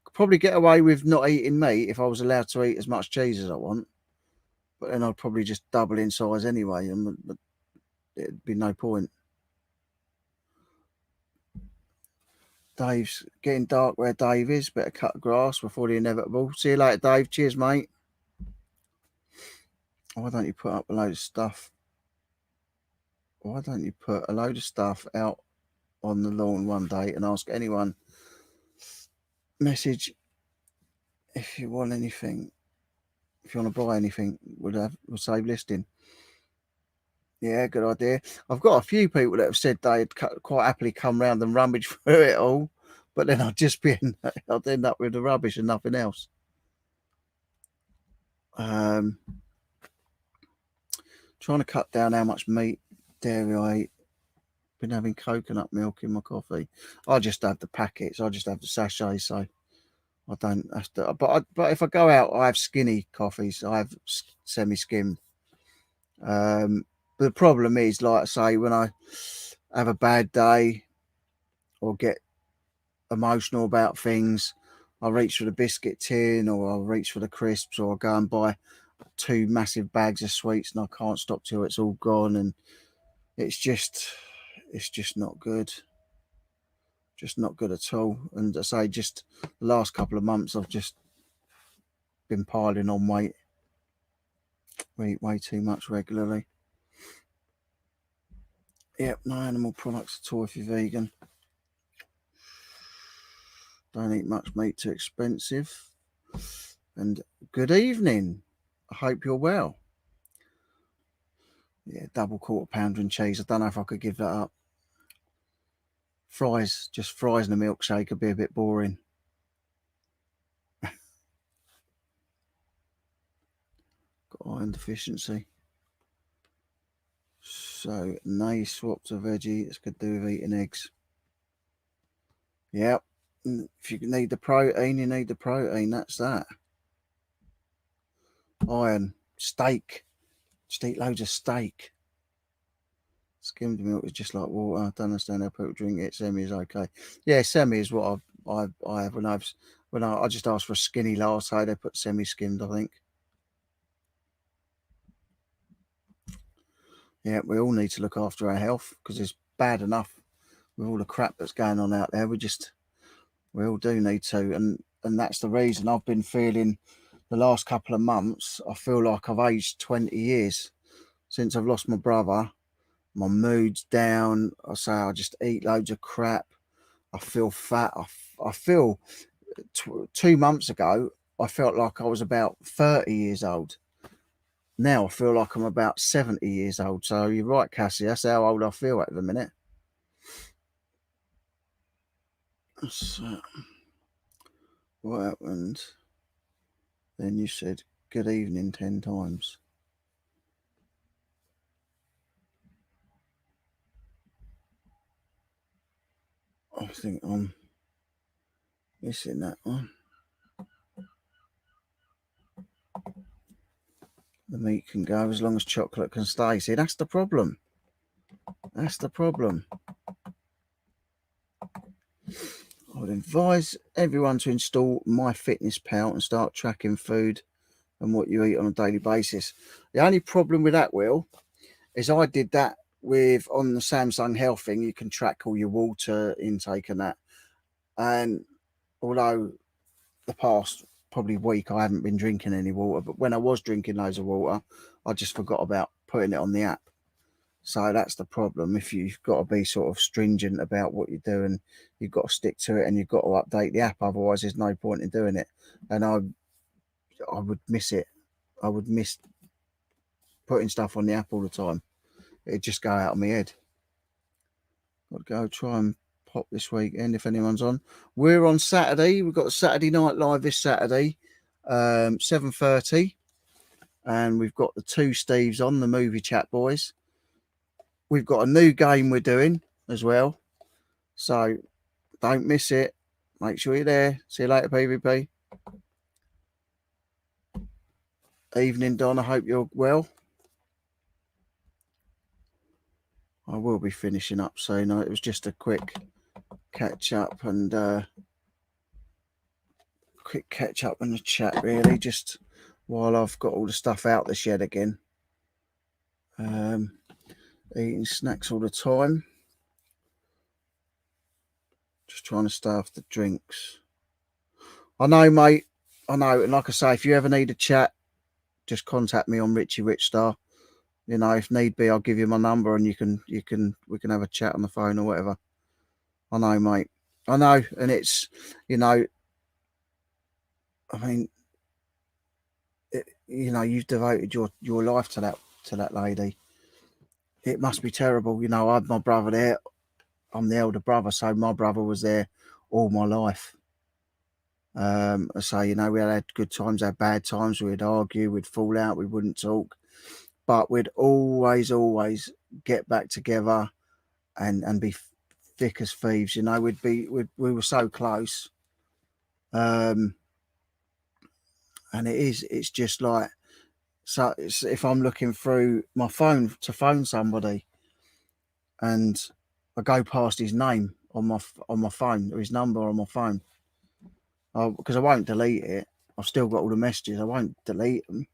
Could probably get away with not eating meat if I was allowed to eat as much cheese as I want. But then I'd probably just double in size anyway, and it'd be no point. Dave's getting dark where Dave is. Better cut grass before the inevitable. See you later, Dave. Cheers, mate. Why don't you put up a load of stuff? Why don't you put a load of stuff out on the lawn one day and ask anyone? Message if you want anything. If you want to buy anything, we'll save listing. Yeah, good idea. I've got a few people that have said they'd quite happily come round and rummage through it all, but then I'd end up with the rubbish and nothing else. Trying to cut down how much meat, dairy I eat. Been having coconut milk in my coffee. I just have the packets. I just have the sachet, so I don't have to. But if I go out, I have skinny coffees. I have semi-skimmed. But the problem is, like I say, when I have a bad day or get emotional about things, I'll reach for the biscuit tin, or I'll reach for the crisps, or I'll go and buy 2 massive bags of sweets, and I can't stop till it's all gone. And it's just not good. Just not good at all. And I say, just the last couple of months, I've just been piling on weight. We eat way too much regularly. Yep, no animal products at all if you're vegan. Don't eat much meat, too expensive. And good evening. I hope you're well. Yeah, double quarter pounder and cheese. I don't know if I could give that up. Fries, just fries and a milkshake would be a bit boring. Got iron deficiency. So, nay, swap to veggie. It's good to do with eating eggs. Yep. If you need the protein, you need the protein. That's that. Iron. Steak. Just eat loads of steak. Skimmed milk is just like water. I don't understand how people drink it. Semi is okay. Yeah, semi is what I have when I just ask for a skinny latte. They put semi-skimmed, I think. Yeah, we all need to look after our health because it's bad enough with all the crap that's going on out there. We all do need to, and that's the reason I've been feeling the last couple of months. I feel like I've aged 20 years since I've lost my brother. My mood's down. I say I just eat loads of crap. I feel fat. I feel 2 months ago, I felt like I was about 30 years old. Now I feel like I'm about 70 years old. So you're right, Cassie. That's how old I feel at the minute. So, what happened? Then you said good evening 10 times. I think I'm missing that one. The meat can go as long as chocolate can stay. See, that's the problem. That's the problem. I would advise everyone to install MyFitnessPal and start tracking food and what you eat on a daily basis. The only problem with that, Will, is I did that on the Samsung Health thing. You can track all your water intake and that. And although the past probably week I haven't been drinking any water, but when I was drinking loads of water, I just forgot about putting it on the app. So that's the problem. If you've got to be sort of stringent about what you're doing, you've got to stick to it, and you've got to update the app. Otherwise, there's no point in doing it. And I would miss it. I would miss putting stuff on the app all the time. It'd just go out of my head. Got to go try and pop this weekend if anyone's on. We're on Saturday. We've got Saturday Night Live this Saturday, 7:30, and we've got the 2 Steves on, the Movie Chat Boys. We've got a new game we're doing as well, so don't miss it. Make sure you're there. See you later, PvP. Evening, Don. I hope you're well. I will be finishing up soon. It was just a quick catch up and the chat, really, just while I've got all the stuff out the shed again. Eating snacks all the time. trying to stay off the drinks. I know, mate. I know. And like I say, if you ever need a chat, just contact me on Richie Rich Star. You know, if need be, I'll give you my number and we can have a chat on the phone or whatever. I know, mate. I know. And it's, you know, I mean, you know, you've devoted your life to that lady. It must be terrible. You know, I had my brother there. I'm the elder brother, so my brother was there all my life. So, you know, we had good times, had bad times. We'd argue, we'd fall out, we wouldn't talk, but we'd always get back together and be thick as thieves. You know, we were so close. And it's just like, so if I'm looking through my phone to phone somebody and I go past his name on my phone or his number on my phone, because I won't delete it. I've still got all the messages. I won't delete them.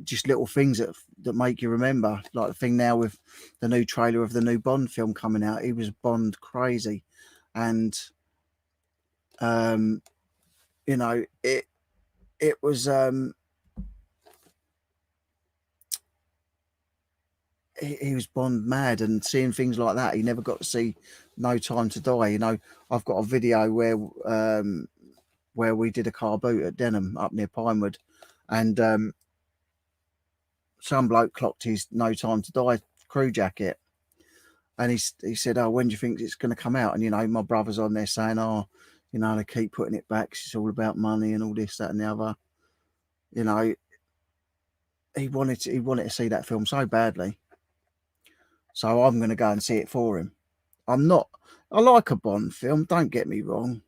Just little things that make you remember, like the thing now with the new trailer of the new Bond film coming out. He was Bond crazy, and you know, it was he was Bond mad, and seeing things like that, he never got to see No Time to Die. You know, I've got a video where we did a car boot at Denham up near Pinewood, and some bloke clocked his No Time to Die crew jacket, and he said, "Oh, when do you think it's going to come out?" And you know, my brother's on there saying, "Oh, you know, they keep putting it back. It's all about money and all this, that, and the other." You know, he wanted to see that film so badly, so I'm going to go and see it for him. I like a Bond film. Don't get me wrong.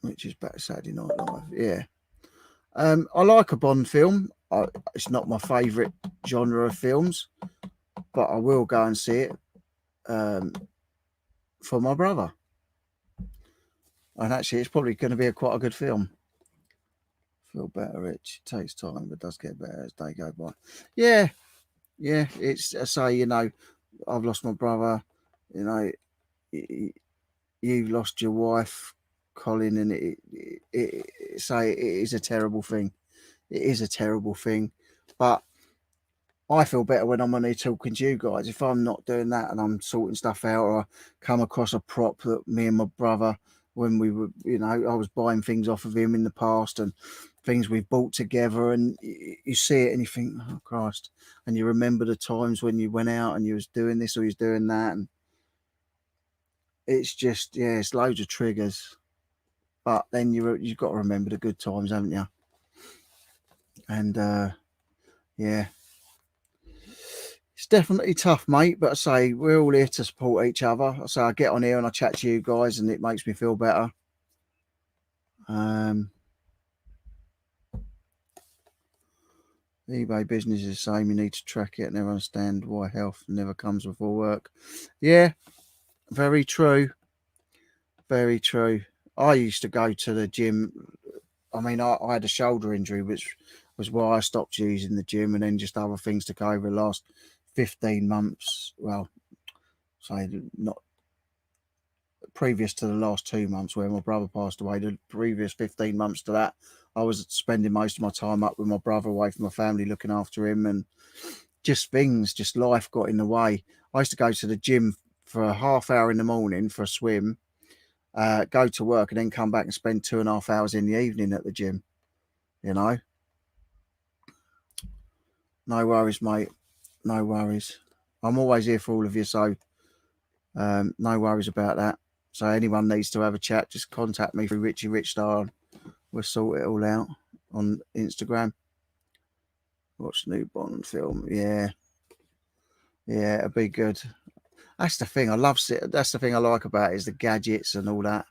Which is back Saturday Night Live. Yeah. I like a Bond film. It's not my favourite genre of films, but I will go and see it for my brother. And actually, it's probably going to be quite a good film. Feel better, Rich. It takes time, but does get better as they go by. Yeah. It's, I say, you know, I've lost my brother. You know, you've lost your wife, Colin, and it is a terrible thing. It is a terrible thing, but I feel better when I'm on here talking to you guys. If I'm not doing that and I'm sorting stuff out, or I come across a prop that me and my brother, when we were, you know, I was buying things off of him in the past and things we've bought together, and you see it and you think, oh Christ, and you remember the times when you went out and you was doing this or you was doing that, and it's just, yeah, it's loads of triggers. But then you've got to remember the good times, haven't you? And yeah, it's definitely tough, mate. But I say we're all here to support each other. So I get on here and I chat to you guys, and it makes me feel better. eBay business is the same. You need to track it and never understand why health never comes before work. Yeah, very true. Very true. I used to go to the gym. I mean, I had a shoulder injury, which was why I stopped using the gym, and then just other things took over the last 15 months. Well, say not previous to the last 2 months where my brother passed away. The previous 15 months to that, I was spending most of my time up with my brother, away from my family, looking after him, and just life got in the way. I used to go to the gym for a half hour in the morning for a swim, go to work, and then come back and spend 2.5 hours in the evening at the gym. You know, no worries, mate. No worries. I'm always here for all of you, so no worries about that. So anyone needs to have a chat, just contact me through Richie Rich Star. We'll sort it all out on Instagram. Watch the new Bond film. Yeah, it'll be good. That's the thing I love. That's the thing I like about it, is the gadgets and all that.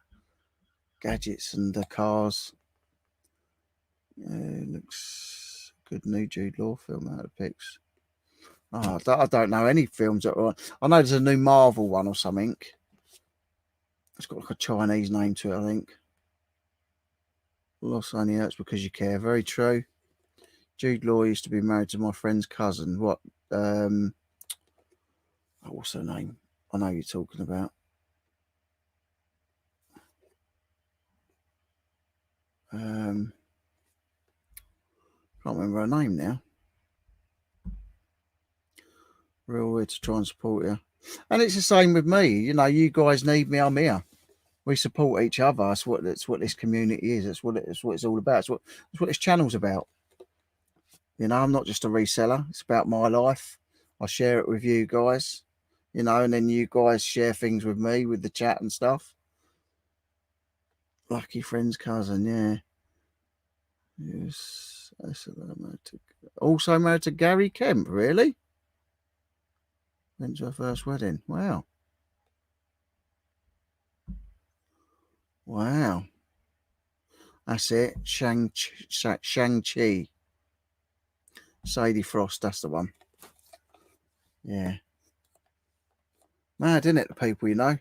Gadgets and the cars. Looks good. New Jude Law film out of pics. Oh, I don't know any films that are on. I know there's a new Marvel one or something. It's got like a Chinese name to it, I think. Loss only hurts because you care. Very true. Jude Law used to be married to my friend's cousin. What? what's her name? I know you're talking about. Can't remember her name now. Real way to try and support you. And it's the same with me. You know, you guys need me, I'm here. We support each other. That's what this community is. That's what it's all about. That's what this channel's about. You know, I'm not just a reseller. It's about my life. I share it with you guys. You know, and then you guys share things with me with the chat and stuff. Lucky friend's cousin, yeah. Yes, also married to Gary Kemp, really? Went to her first wedding. Wow. Wow. That's it. Shang-Chi. Sadie Frost, that's the one. Yeah. Mad, isn't it, the people you know?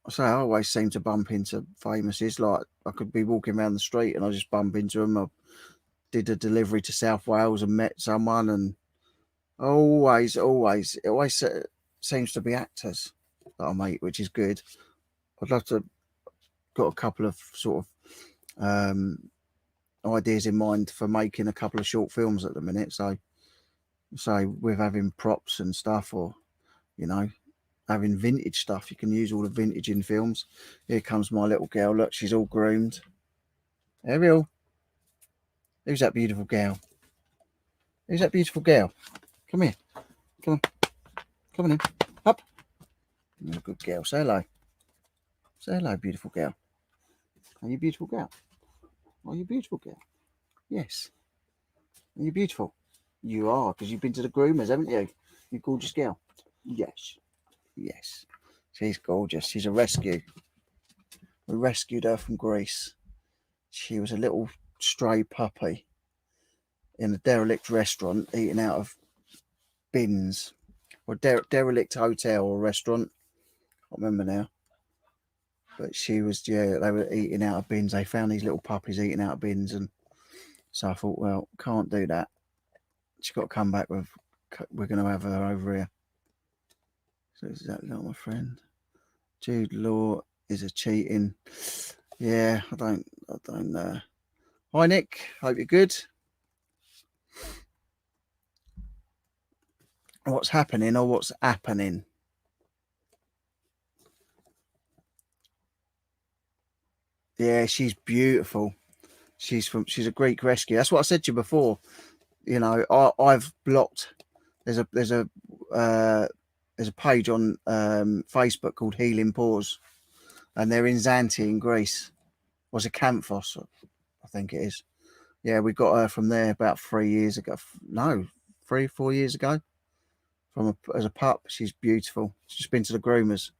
I say I always seem to bump into famouses. Like, I could be walking around the street and I just bump into them. I did a delivery to South Wales and met someone, and it always seems to be actors that I meet, which is good. I'd love to got a couple of sort of ideas in mind for making a couple of short films at the minute. So with having props and stuff, or you know, having vintage stuff, you can use all the vintage in films. Here comes my little girl. Look, she's all groomed. Ariel, who's that beautiful girl? Who's that beautiful girl? Come here. Come on. Come on in. Up. You're a good girl. Say hello. Say hello, beautiful girl. Are you beautiful girl? Are you beautiful girl? Yes. Are you beautiful? You are, because you've been to the groomers, haven't you? You gorgeous girl. Yes. Yes. She's gorgeous. She's a rescue. We rescued her from Greece. She was a little stray puppy in a derelict restaurant eating out of bins. Or derelict hotel or restaurant. I can't remember now. But she was, yeah, they were eating out of bins. They found these little puppies eating out of bins. And so I thought, well, can't do that. She's got to come back with, we're going to have her over here. So is that not my friend? Jude Law is a cheating. Yeah, I don't. Hi, Nick. Hope you're good. What's happening or what's happening? Yeah, she's beautiful. She's a Greek rescue. That's what I said to you before. You know, I've blocked. There's a page on Facebook called Healing Paws, and they're in Zante in Greece. Was a Canthos, I think it is. Yeah, we got her from there about 3 years ago. No, 4 years ago. As a pup, she's beautiful. She's just been to the groomers.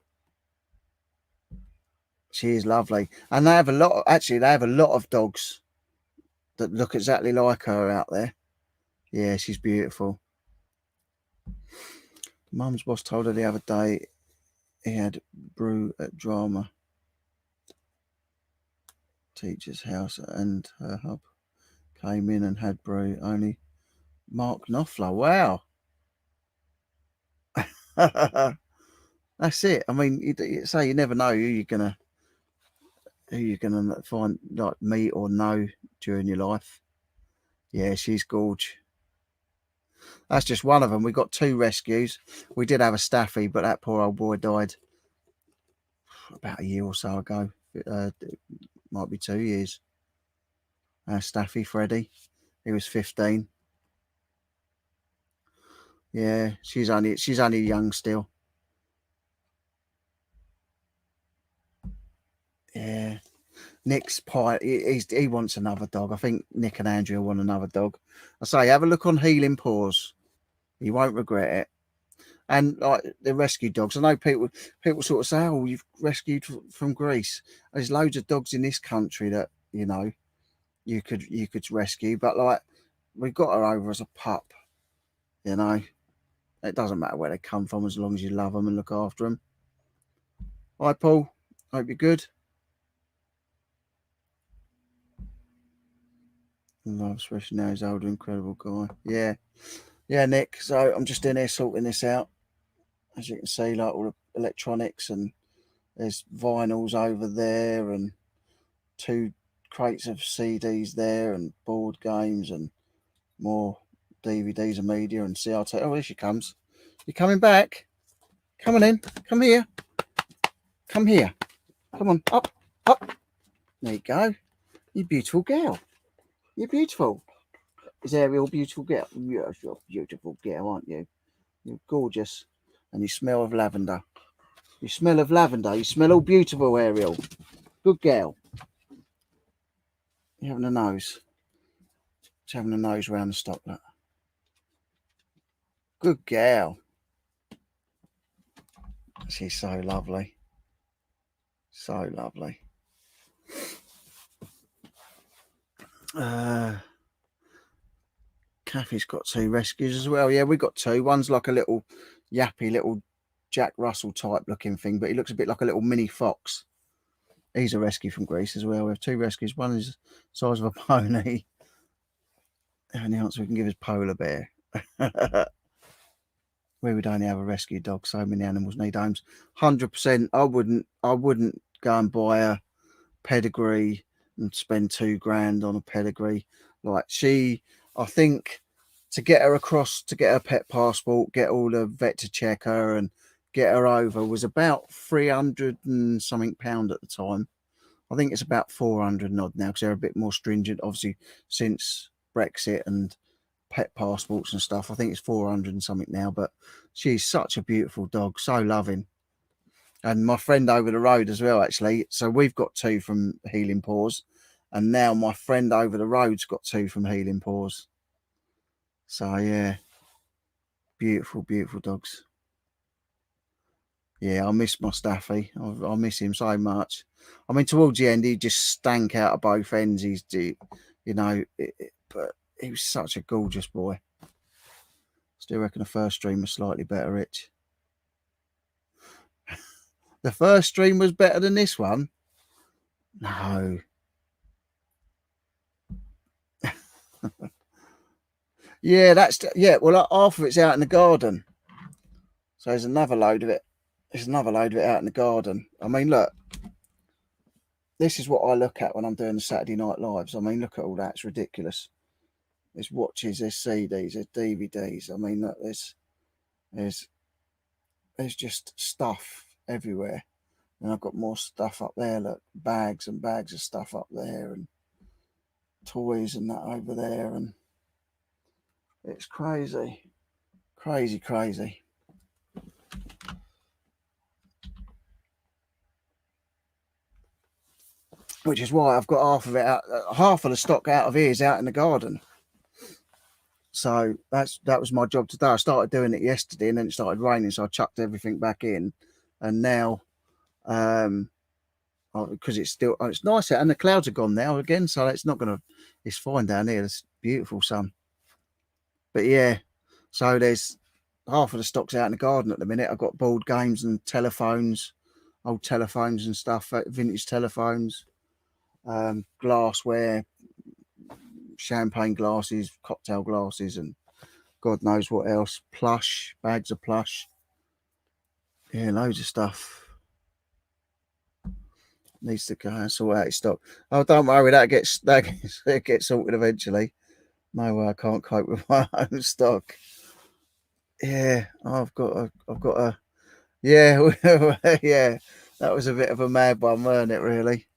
She is lovely, and they have a lot. Actually, they have a lot of dogs that look exactly like her out there. Yeah, she's beautiful. Mum's boss told her the other day he had brew at drama teacher's house, and her hub came in and had brew. Only Mark Knopfler. Wow. That's it. I mean, you say you never know who you're gonna find, like, meet or know during your life. Yeah, she's gorge. That's just one of them. We got 2 rescues. We did have a staffy, but that poor old boy died about a year or so ago. Might be 2 years. Staffy Freddie, he was 15. Yeah, she's only young still. Yeah, Nick's pie. He wants another dog. I think Nick and Andrea want another dog. I say, have a look on Healing Paws. You won't regret it. And like the rescue dogs, I know people sort of say, "Oh, you've rescued from Greece." There's loads of dogs in this country that you know you could rescue, but like we got her over as a pup. You know, it doesn't matter where they come from as long as you love them and look after them. Hi, Paul. Hope you're good. Love, especially now he's older, incredible guy. Yeah, Yeah, Nick. So I'm just in here sorting this out. As you can see, like all the electronics, and there's vinyls over there, and 2 crates of CDs there, and board games, and more DVDs and media and CRT. Oh, here she comes. You coming back? Come on in. Come here. Come here. Come on. Up. Up. There you go. You beautiful girl. You're beautiful. Is Ariel beautiful girl? Yes, you're a beautiful girl, aren't you? You're gorgeous. And you smell of lavender. You smell of lavender. You smell all beautiful, Ariel. Good girl. You're having a nose. She's having a nose round the stock. Look. Good girl. She's so lovely. So lovely. Kathy's got 2 rescues as well. Yeah, we got 2. One's like a little yappy little Jack Russell type looking thing, but he looks a bit like a little mini fox. He's a rescue from Greece as well. We have 2 rescues. One is the size of a pony. And the answer we can give is polar bear. We would only have a rescue dog. So many animals need homes. 100%. I wouldn't go and buy a pedigree and spend $2,000 on a pedigree. Like I think to get her across, to get her pet passport, get all the vet to check her and get her over was about 300 and something pound at the time. I think it's about 400 and odd now because they're a bit more stringent, obviously, since Brexit and pet passports and stuff. I think it's 400 and something now, but she's such a beautiful dog, so loving. And my friend over the road as well, actually. So we've got 2 from Healing Paws, and now my friend over the road's got 2 from Healing Paws. So yeah, beautiful, beautiful dogs. Yeah, I miss my Staffy. I miss him so much. I mean, towards the end, he just stank out of both ends. But he was such a gorgeous boy. Still reckon the first stream was slightly better, Rich. The first stream was better than this one? No. Yeah, well, half of it's out in the garden. So there's another load of it. There's another load of it out in the garden. I mean, look. This is what I look at when I'm doing the Saturday Night Lives. I mean, look at all that. It's ridiculous. There's watches, there's CDs, there's DVDs. I mean, look, there's just stuff everywhere. And I've got more stuff up there. Look, bags and bags of stuff up there, and toys and that over there. And it's crazy. Crazy, crazy. Which is why I've got half of it out. Half of the stock out of here is out in the garden. So that was my job today. I started doing it yesterday, and then it started raining, so I chucked everything back in. And now, because it's nice out, and the clouds are gone now again, so it's fine down here. It's beautiful sun. But yeah, so there's half of the stock's out in the garden at the minute. I've got board games and telephones, old telephones and stuff, vintage telephones, glassware, champagne glasses, cocktail glasses, and God knows what else. Plush, bags of plush. Yeah, loads of stuff. Needs to go and sort out his stock. Oh, don't worry, that gets sorted eventually. No way, I can't cope with my own stock. Yeah, I've got a yeah, yeah. That was a bit of a mad one, weren't it? Really.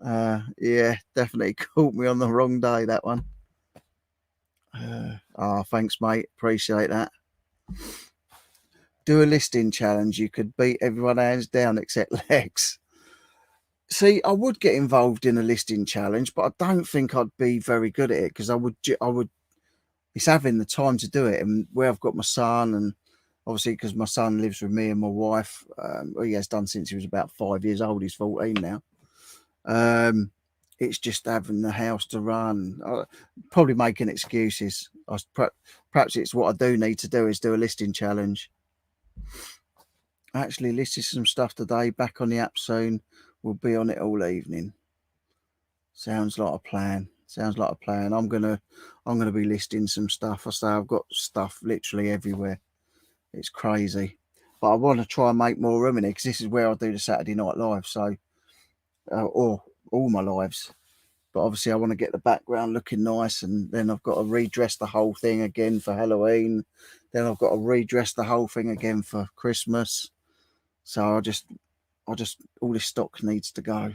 Yeah, definitely caught me on the wrong day, that one. Thanks, mate. Appreciate that. Do a listing challenge. You could beat everyone hands down except Legs. See, I would get involved in a listing challenge, but I don't think I'd be very good at it because I would. It's having the time to do it, and where I've got my son, and obviously because my son lives with me and my wife. He has done since he was about 5 years old. He's 14 now. It's just having the house to run. Probably making excuses. Perhaps it's what I do need to do is do a listing challenge. I actually listed some stuff today. Back on the app soon. We'll be on it all evening. Sounds like a plan. Sounds like a plan. I'm gonna be listing some stuff. I say I've got stuff literally everywhere. It's crazy, but I want to try and make more room in it because this is where I do the Saturday Night Live. So, or all my lives. But obviously, I want to get the background looking nice, and then I've got to redress the whole thing again for Halloween. Then I've got to redress the whole thing again for Christmas. So I just all this stock needs to go.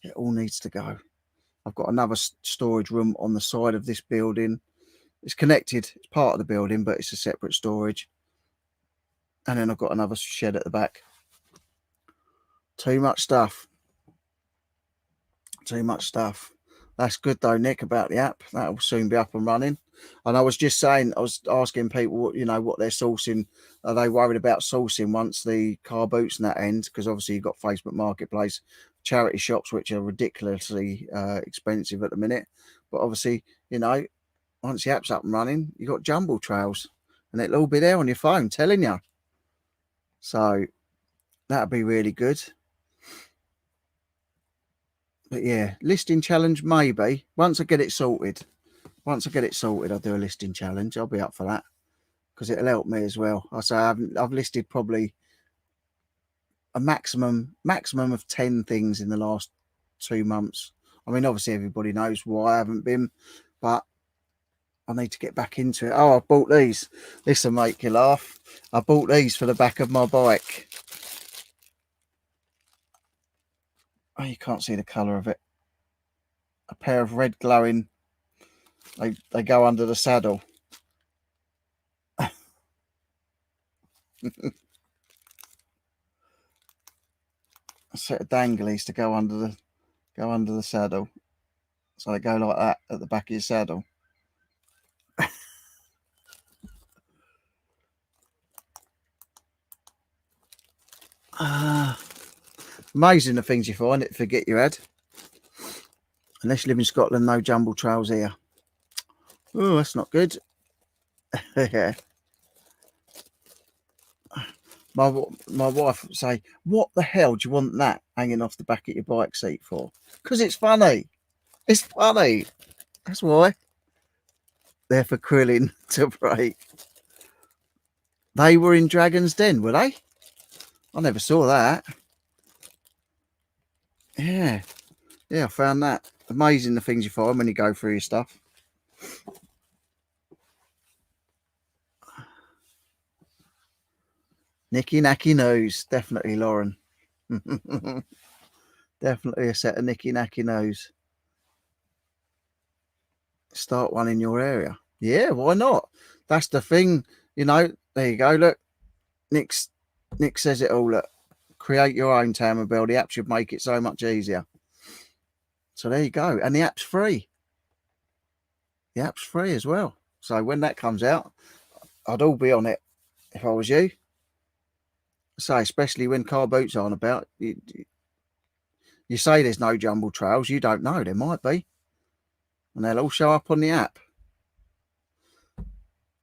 It all needs to go. I've got another storage room on the side of this building. It's connected. It's part of the building, but it's a separate storage. And then I've got another shed at the back. Too much stuff. Too much stuff. That's good though, Nick, about the app. That will soon be up and running. And I was just saying, I was asking people, you know, what they're sourcing. Are they worried about sourcing once the car boots and that end? Because obviously you've got Facebook Marketplace, charity shops, which are ridiculously expensive at the minute. But obviously, you know, once the app's up and running, you've got jumble trails and it'll all be there on your phone telling you. So that'd be really good. But yeah, listing challenge maybe. Once I get it sorted, I'll do a listing challenge. I'll be up for that because it'll help me as well. I say I've listed probably a maximum of 10 things in the last 2 months. I mean, obviously everybody knows why I haven't been, but I need to get back into it. Oh, I bought these. This will make you laugh. I bought these for the back of my bike. Oh, you can't see the colour of it. A pair of red glowing. They go under the saddle. A set of danglies to go under the saddle. So they go like that at the back of your saddle. Amazing the things you find that you forget you had. Unless you live in Scotland, no jumble trails here. Oh, that's not good. Yeah. My wife would say, what the hell do you want that hanging off the back of your bike seat for? Because it's funny. It's funny. That's why. They're for Krillin to break. They were in Dragon's Den, were they? I never saw that. Yeah. Yeah, I found that. Amazing the things you find when you go through your stuff. Nicky Nacky Nose. Definitely, Lauren. Definitely a set of Nicky Nacky Nose. Start one in your area. Yeah, why not? That's the thing. You know, there you go. Look, Nick says it all. Look, create your own Tamerbill. The app should make it so much easier. So there you go. And the app's free. The app's free as well. So when that comes out, I'd all be on it if I was you. So especially when car boots aren't about, you say there's no jumble trails. You don't know. There might be. And they'll all show up on the app.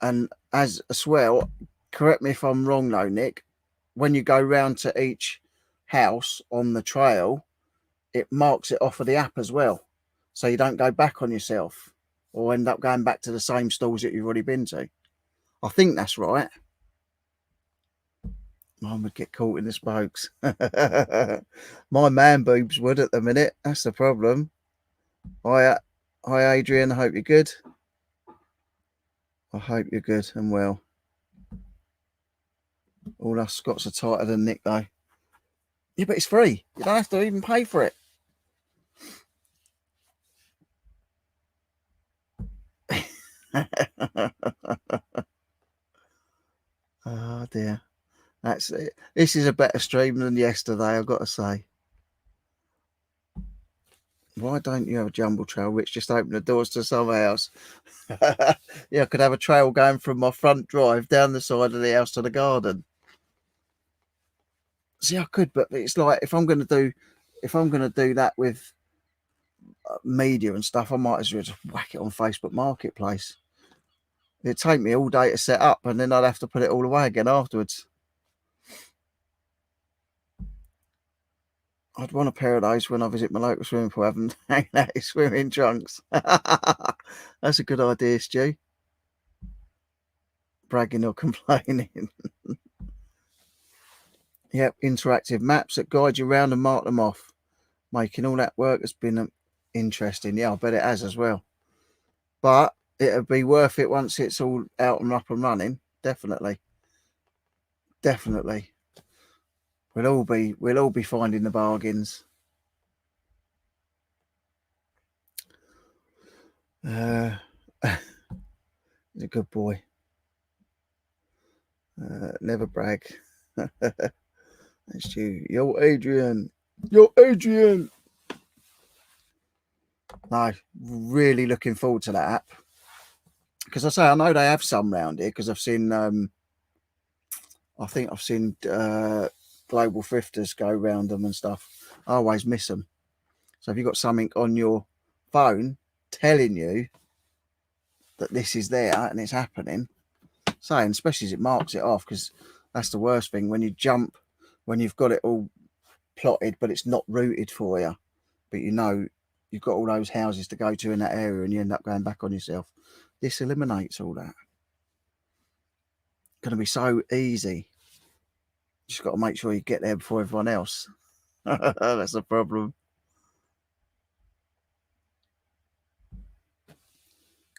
And as well, correct me if I'm wrong though, Nick, when you go round to each house on the trail, it marks it off of the app as well. So you don't go back on yourself or end up going back to the same stalls that you've already been to. I think that's right. Mine would get caught in the spokes. My man boobs would at the minute. That's the problem. Hi, Adrian. I hope you're good. I hope you're good and well. All us Scots are tighter than Nick, though. Yeah, but it's free. You don't have to even pay for it. Oh, dear. That's it. This is a better stream than yesterday, I've got to say. Why don't you have a jumble trail which just open the doors to somewhere else? Yeah, I could have a trail going from my front drive down the side of the house to the garden. See, I could, but it's like if I'm going to do that with media and stuff, I might as well just whack it on Facebook Marketplace. It'd take me all day to set up, and then I'd have to put it all away again afterwards. I'd want a pair of those when I visit my local swimming pool, having hanging out in swimming trunks. That's a good idea, Stu. Bragging or complaining. Yep, interactive maps that guide you around and mark them off. Making all that work has been interesting. Yeah, I bet it has as well. But it'll be worth it once it's all out and up and running. Definitely. Definitely. We'll all be finding the bargains. He's a good boy. Never brag. That's you. Yo, Adrian. Yo, Adrian. No, really looking forward to that app. Because I know they have some round here, because I've seen, I think I've seen Global Thrifters go round them and stuff. I always miss them. So if you've got something on your phone telling you that this is there and it's happening, saying, especially as it marks it off, because that's the worst thing when you jump, when you've got it all plotted, but it's not routed for you, but you know you've got all those houses to go to in that area and you end up going back on yourself. This eliminates all that. Going to be so easy. Just got to make sure you get there before everyone else. That's the problem.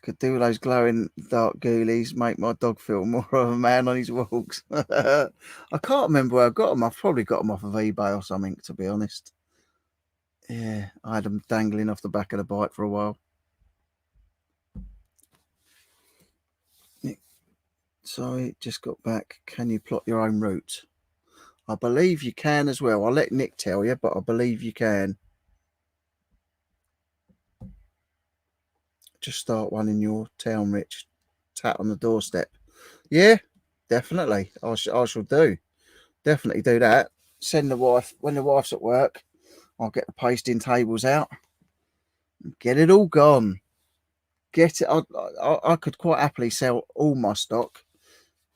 Could do those glowing dark ghoulies, make my dog feel more of a man on his walks. I can't remember where I got them. I've probably got them off of eBay or something, to be honest. Yeah, I had them dangling off the back of the bike for a while. Sorry, just got back. Can you plot your own route? I believe you can as well. I'll let Nick tell you, but I believe you can. Just start one in your town, Rich. Tat on the doorstep. Yeah, definitely. I shall do. Definitely do that. Send the wife, when the wife's at work, I'll get the pasting tables out. Get it all gone. Get it. I could quite happily sell all my stock,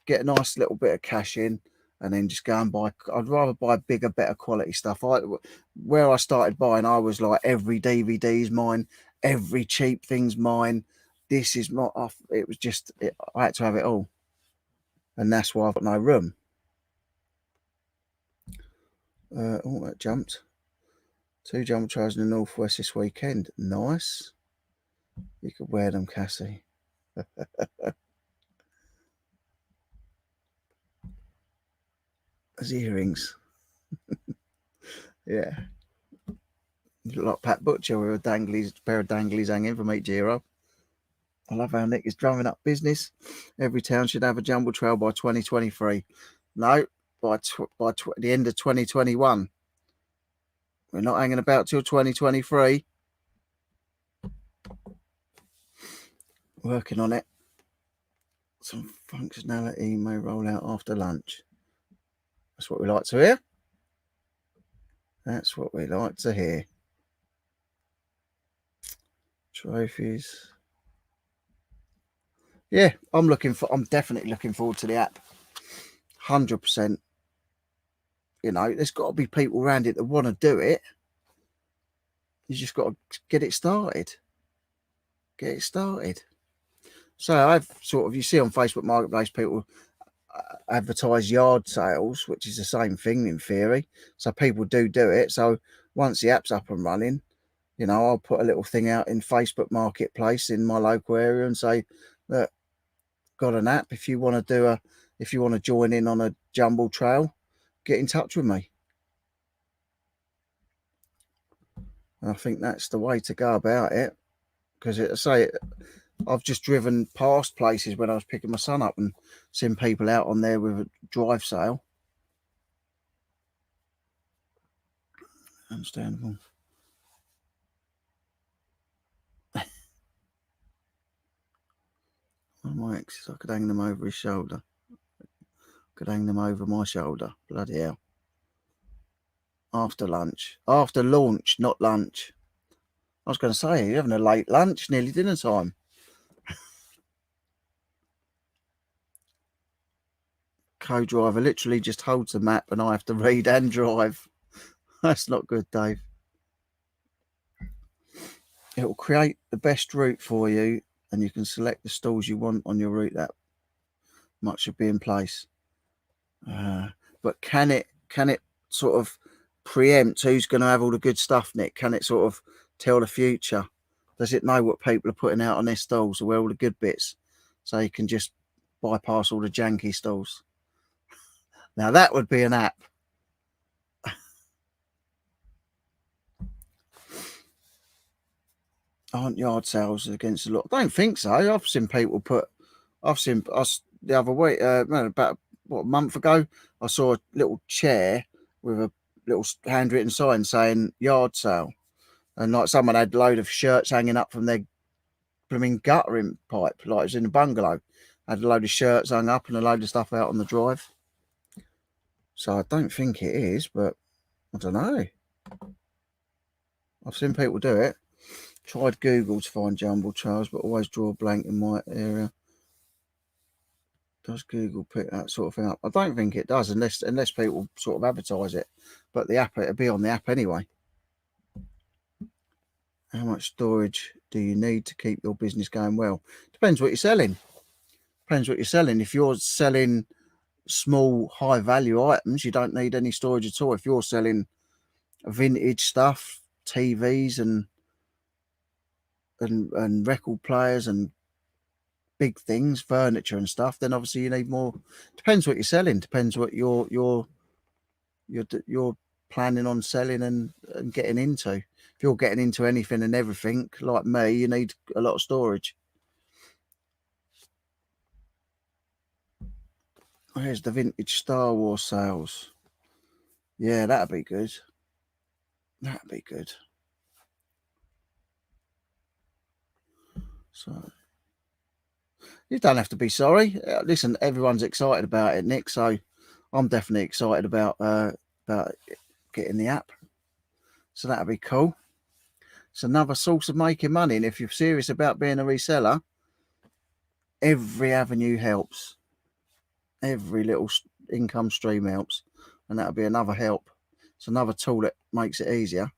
get a nice little bit of cash in, and then just go and buy. I'd rather buy bigger, better quality stuff. Where I started buying, I was like, every DVD's mine, every cheap thing's mine. This is not off. It was just, I had to have it all, and that's why I've got no room. Oh, that jumped. 2 jump trials in the Northwest this weekend. Nice. You could wear them, Cassie. As earrings. Yeah. You look like Pat Butcher with a pair of danglies hanging from each ear up. I love how Nick is drumming up business. Every town should have a jumble trail by 2023. No, by the end of 2021. We're not hanging about till 2023. Working on it. Some functionality may roll out after lunch. That's what we like to hear. That's what we like to hear. Trophies. Yeah, I'm definitely looking forward to the app. 100%. You know, there's got to be people around it that want to do it. You just got to get it started. Get it started. So I've you see on Facebook Marketplace, people advertise yard sales, which is the same thing in theory. So people do it. So once the app's up and running, you know, I'll put a little thing out in Facebook Marketplace in my local area and say, look, got an app. If you want to join in on a jumble trail, get in touch with me. And I think that's the way to go about it. Because I've just driven past places when I was picking my son up and seen people out on there with a drive sale. Understandable. My exes, I could hang them over his shoulder. Could hang them over my shoulder. Bloody hell. After lunch. After launch, not lunch. I was going to say, you're having a late lunch, nearly dinner time. Co-driver literally just holds the map and I have to read and drive. That's not good, Dave. It will create the best route for you, and you can select the stalls you want on your route. That much should be in place. But can it sort of preempt who's going to have all the good stuff, Nick? Can it sort of tell the future? Does it know what people are putting out on their stalls, or where all the good bits, so you can just bypass all the janky stalls? Now that would be an app. Aren't yard sales against the law? I don't think so. I've seen people put. I've seen us the other week, about a month ago. I saw a little chair with a little handwritten sign saying "yard sale," and like someone had a load of shirts hanging up from their blooming guttering pipe, like it was in a bungalow. Had a load of shirts hung up and a load of stuff out on the drive. So I don't think it is, but I don't know. I've seen people do it. Tried Google to find jumble trails, but always draw a blank in my area. Does Google pick that sort of thing up? I don't think it does, unless people sort of advertise it. But the app, it'll be on the app anyway. How much storage do you need to keep your business going well? Depends what you're selling. Depends what you're selling. If you're selling small, high value items, you don't need any storage at all. If you're selling vintage stuff, TVs and record players and big things, furniture and stuff, then obviously you need more. Depends what you're selling. Depends what you're planning on selling and getting into. If you're getting into anything and everything like me, you need a lot of storage. Where's the vintage Star Wars sales? Yeah, that'd be good. That'd be good. So you don't have to be sorry. Listen, everyone's excited about it, Nick. So I'm definitely excited about getting the app. So that'd be cool. It's another source of making money, and if you're serious about being a reseller, every avenue helps. Every little income stream helps, and that'll be another help. It's another tool that makes it easier.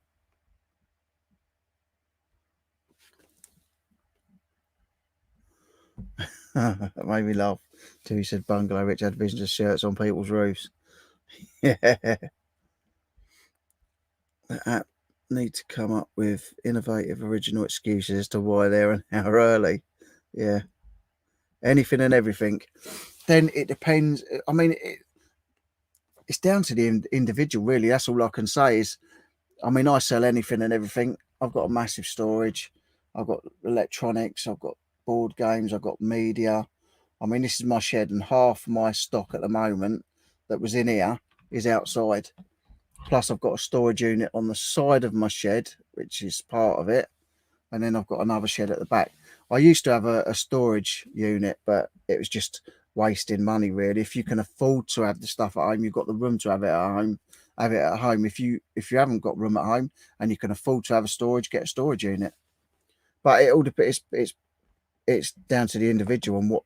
That made me laugh till he said Bungalow Rich had business shirts on people's roofs. Yeah. The app need to come up with innovative, original excuses as to why they're an hour early. Yeah. Anything and everything. Then it depends. I mean, it's down to the individual, really. That's all I can say is, I mean, I sell anything and everything. I've got a massive storage. I've got electronics. I've got board games. I've got media. I mean, this is my shed, and half my stock at the moment that was in here is outside. Plus, I've got a storage unit on the side of my shed, which is part of it. And then I've got another shed at the back. I used to have a storage unit, but it was just wasting money, really. If you can afford to have the stuff at home, you've got the room to have it at home. Have it at home. If you haven't got room at home and you can afford to have a storage, get a storage unit. But it all depends. It's down to the individual and what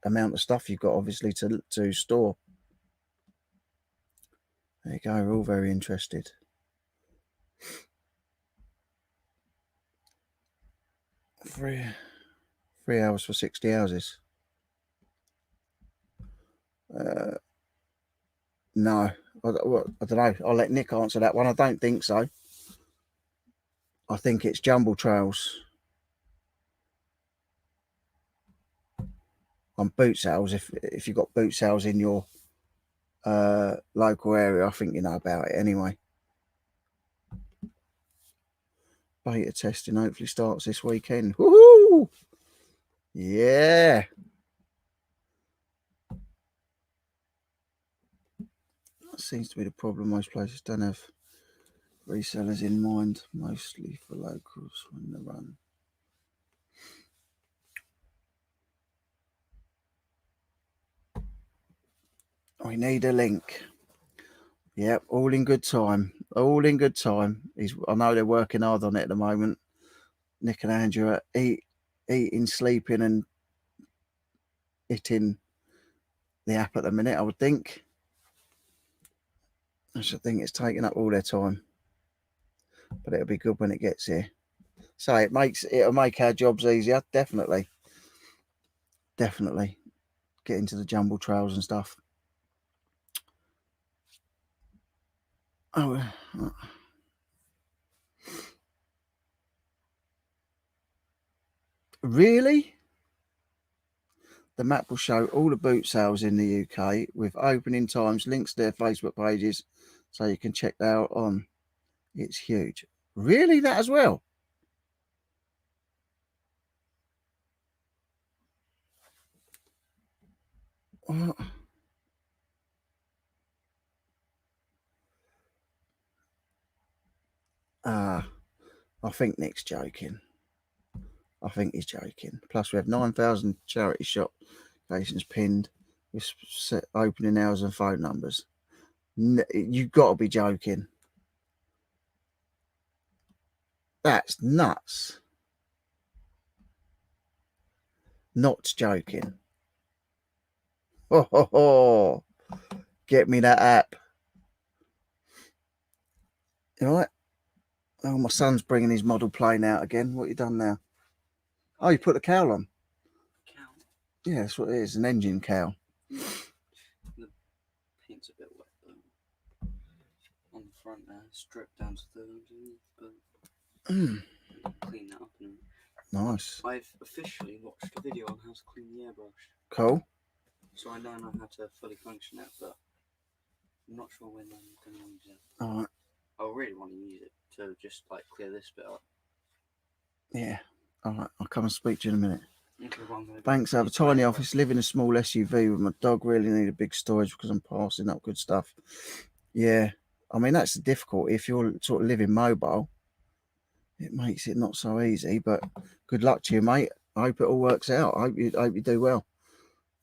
amount of stuff you've got, obviously, to store. There you go. We're all very interested. 3 hours for 60 houses. No, I don't know. I'll let Nick answer that one. I don't think so. I think it's jumble trails on boot sales. If you've got boot sales in your local area, I think you know about it anyway. Beta testing hopefully starts this weekend. Woohoo! Yeah. That seems to be the problem. Most places don't have resellers in mind, mostly for locals when they run. We need a link. Yep, all in good time. All in good time. I know they're working hard on it at the moment. Nick and Andrew are eating, sleeping, and hitting the app at the minute, I would think. I should think it's taking up all their time. but it'll be good when it gets here. So it'll make our jobs easier. Definitely get into the jumble trails and stuff. Oh, really? The map will show all the boot sales in the UK with opening times, links to their Facebook pages, so you can check that out on. It's huge. Really, that as well? What? I think Nick's joking. I think he's joking. Plus, we have 9,000 charity shop locations pinned with set opening hours and phone numbers. You've got to be joking. That's nuts. Not joking. Oh, ho, ho. Get me that app. All right. Oh, my son's bringing his model plane out again. What you done now? Oh, you put the cowl on. Cow. Yeah, that's what it is. An engine cowl. The paint's a bit wet though. On the front there, stripped down to the underneath, but clean that up. And Nice. I've officially watched a video on how to clean the airbrush. Cool. So I now know how to fully function it, but I'm not sure when I'm going to use it. All right. I really want to use it to just like clear this bit up. Yeah. All right. I'll come and speak to you in a minute. Okay, well, I'm gonna Thanks. I have a use my tiny airbrush. office, live in a small SUV with my dog. Really need a big storage because I'm passing up good stuff. Yeah. I mean, that's the difficulty. If you're sort of living mobile, it makes it not so easy, but good luck to you, mate. I hope it all works out. I hope you do well.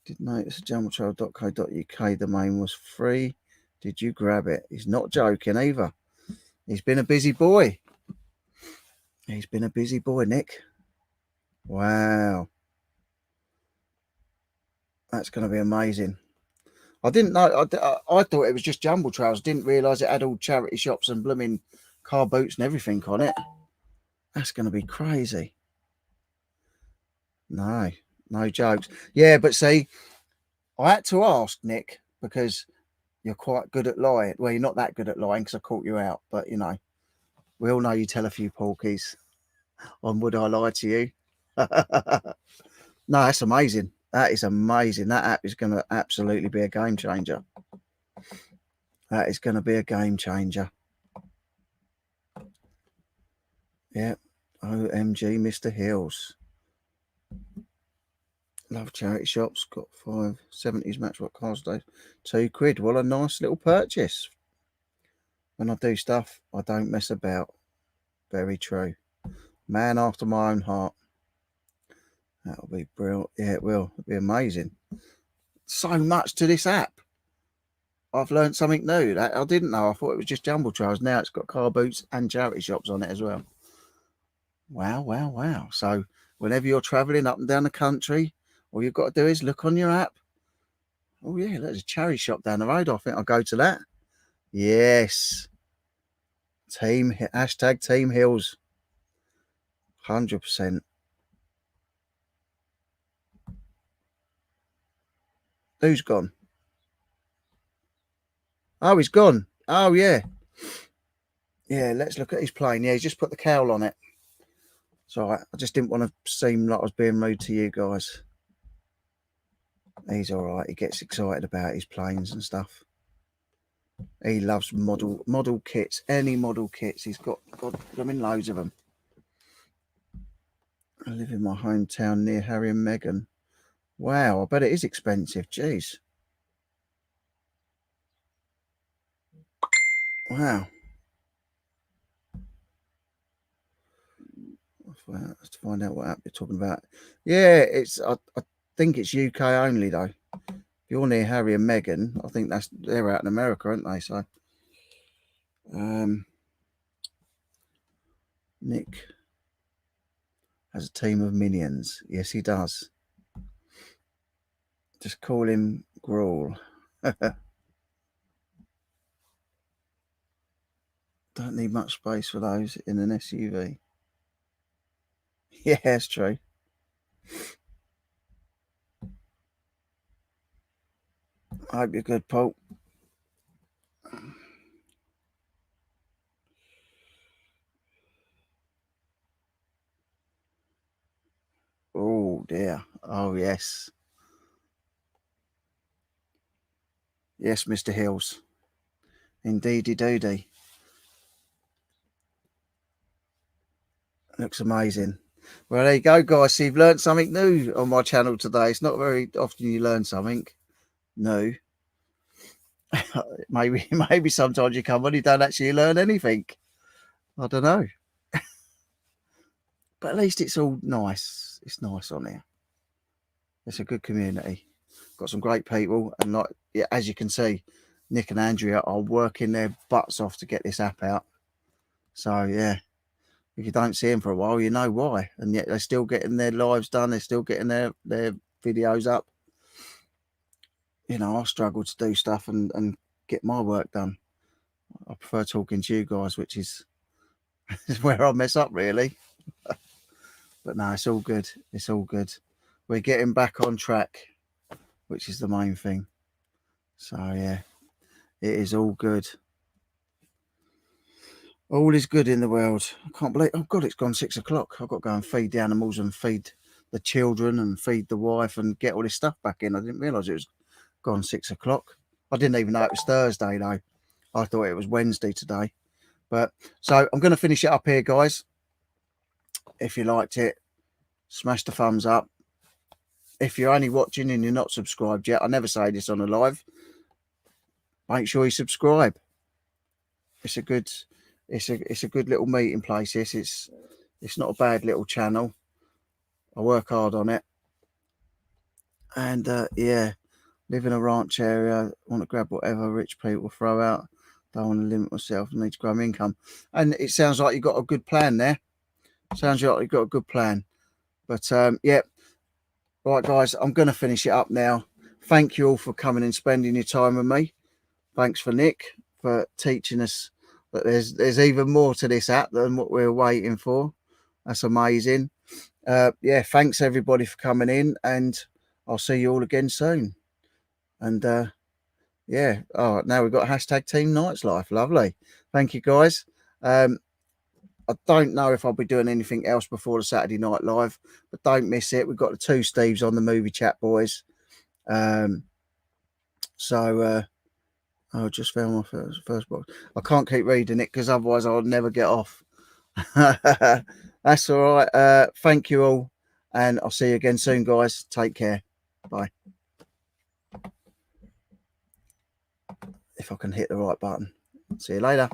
Did notice jumbletrail.co.uk domain was free. Did you grab it? He's not joking either. He's been a busy boy. He's been a busy boy, Nick. Wow. That's going to be amazing. I didn't know. I thought it was just Jumble Trails. Didn't realise it had all charity shops and blooming car boots and everything on it. That's going to be crazy. No jokes. Yeah, but see, I had to ask Nick because you're quite good at lying. Well, you're not that good at lying because I caught you out. But, you know, we all know you tell a few porkies on Would I Lie to You? No, that's amazing. That is amazing. That app is going to absolutely be a game changer. That is going to be a game changer. Yep. OMG, Mr. Hills. Love charity shops. Got 570s Matchbox cars today. £2. What a nice little purchase. When I do stuff, I don't mess about. Very true. Man after my own heart. That'll be brilliant. Yeah, it will. It'll be amazing. So much to this app. I've learned something new that I didn't know. I thought it was just Jumble Trails. Now it's got car boots and charity shops on it as well. Wow. So whenever you're traveling up and down the country, all you've got to do is look on your app. Oh, yeah, there's a charity shop down the road. I think I'll go to that. Yes. Hashtag Team Hills. 100%. Who's gone? Oh, he's gone. Oh, yeah. Yeah, let's look at his plane. Yeah, he's just put the cowl on it. It's all right. I just didn't want to seem like I was being rude to you guys. He's all right. He gets excited about his planes and stuff. He loves model kits. Any model kits. He's got them in loads of them. I live in my hometown near Harry and Meghan. Wow, I bet it is expensive. Jeez. Wow. Let's find out what app you're talking about. Yeah, I think it's UK only though. If you're near Harry and Meghan, I think they're out in America, aren't they? So Nick has a team of minions. Yes, he does. Just call him Gruel. Don't need much space for those in an SUV. Yeah, that's true. I hope you're good, Paul. Oh dear. Oh yes. Yes, Mr. Hills. Indeedy doody. Looks amazing. Well, there you go, guys. So you've learned something new on my channel today. It's not very often you learn something new. maybe sometimes you come on, you don't actually learn anything. I don't know. But at least it's all nice. It's nice on here. It's a good community. Got some great people, and like, yeah, as you can see, Nick and Andrea are working their butts off to get this app out. So yeah, if you don't see them for a while, you know why. And yet they're still getting their lives done. They're still getting their videos up. You know, I struggle to do stuff and get my work done. I prefer talking to you guys, which is where I mess up really. But no, it's all good. It's all good. We're getting back on track, which is the main thing. So yeah, it is all good. All is good in the world. I can't believe, oh God, it's gone 6 o'clock. I've got to go and feed the animals and feed the children and feed the wife and get all this stuff back in. I didn't realise it was gone 6 o'clock. I didn't even know it was Thursday though. I thought it was Wednesday today. But so I'm going to finish it up here, guys. If you liked it, smash the thumbs up. If you're only watching and you're not subscribed yet, I never say this on a live, make sure you subscribe. It's a good little meeting place. It's not a bad little channel. I work hard on it. And yeah, live in a ranch area, want to grab whatever rich people throw out. Don't want to limit myself, I need to grow my income. And it sounds like you've got a good plan there. Sounds like you've got a good plan. But yeah. Right, guys, I'm going to finish it up now. Thank you all for coming and spending your time with me. Thanks for Nick for teaching us that there's even more to this app than what we're waiting for. That's amazing. Yeah, thanks everybody for coming in, and I'll see you all again soon. And yeah, oh, now we've got hashtag Team Nights Life. Lovely. Thank you, guys. I don't know if I'll be doing anything else before the Saturday Night Live, but don't miss it. We've got the two Steves on the movie chat, boys. So I just found my first box. I can't keep reading it because otherwise I'll never get off. That's all right. Thank you all, and I'll see you again soon, guys. Take care. Bye. If I can hit the right button. See you later.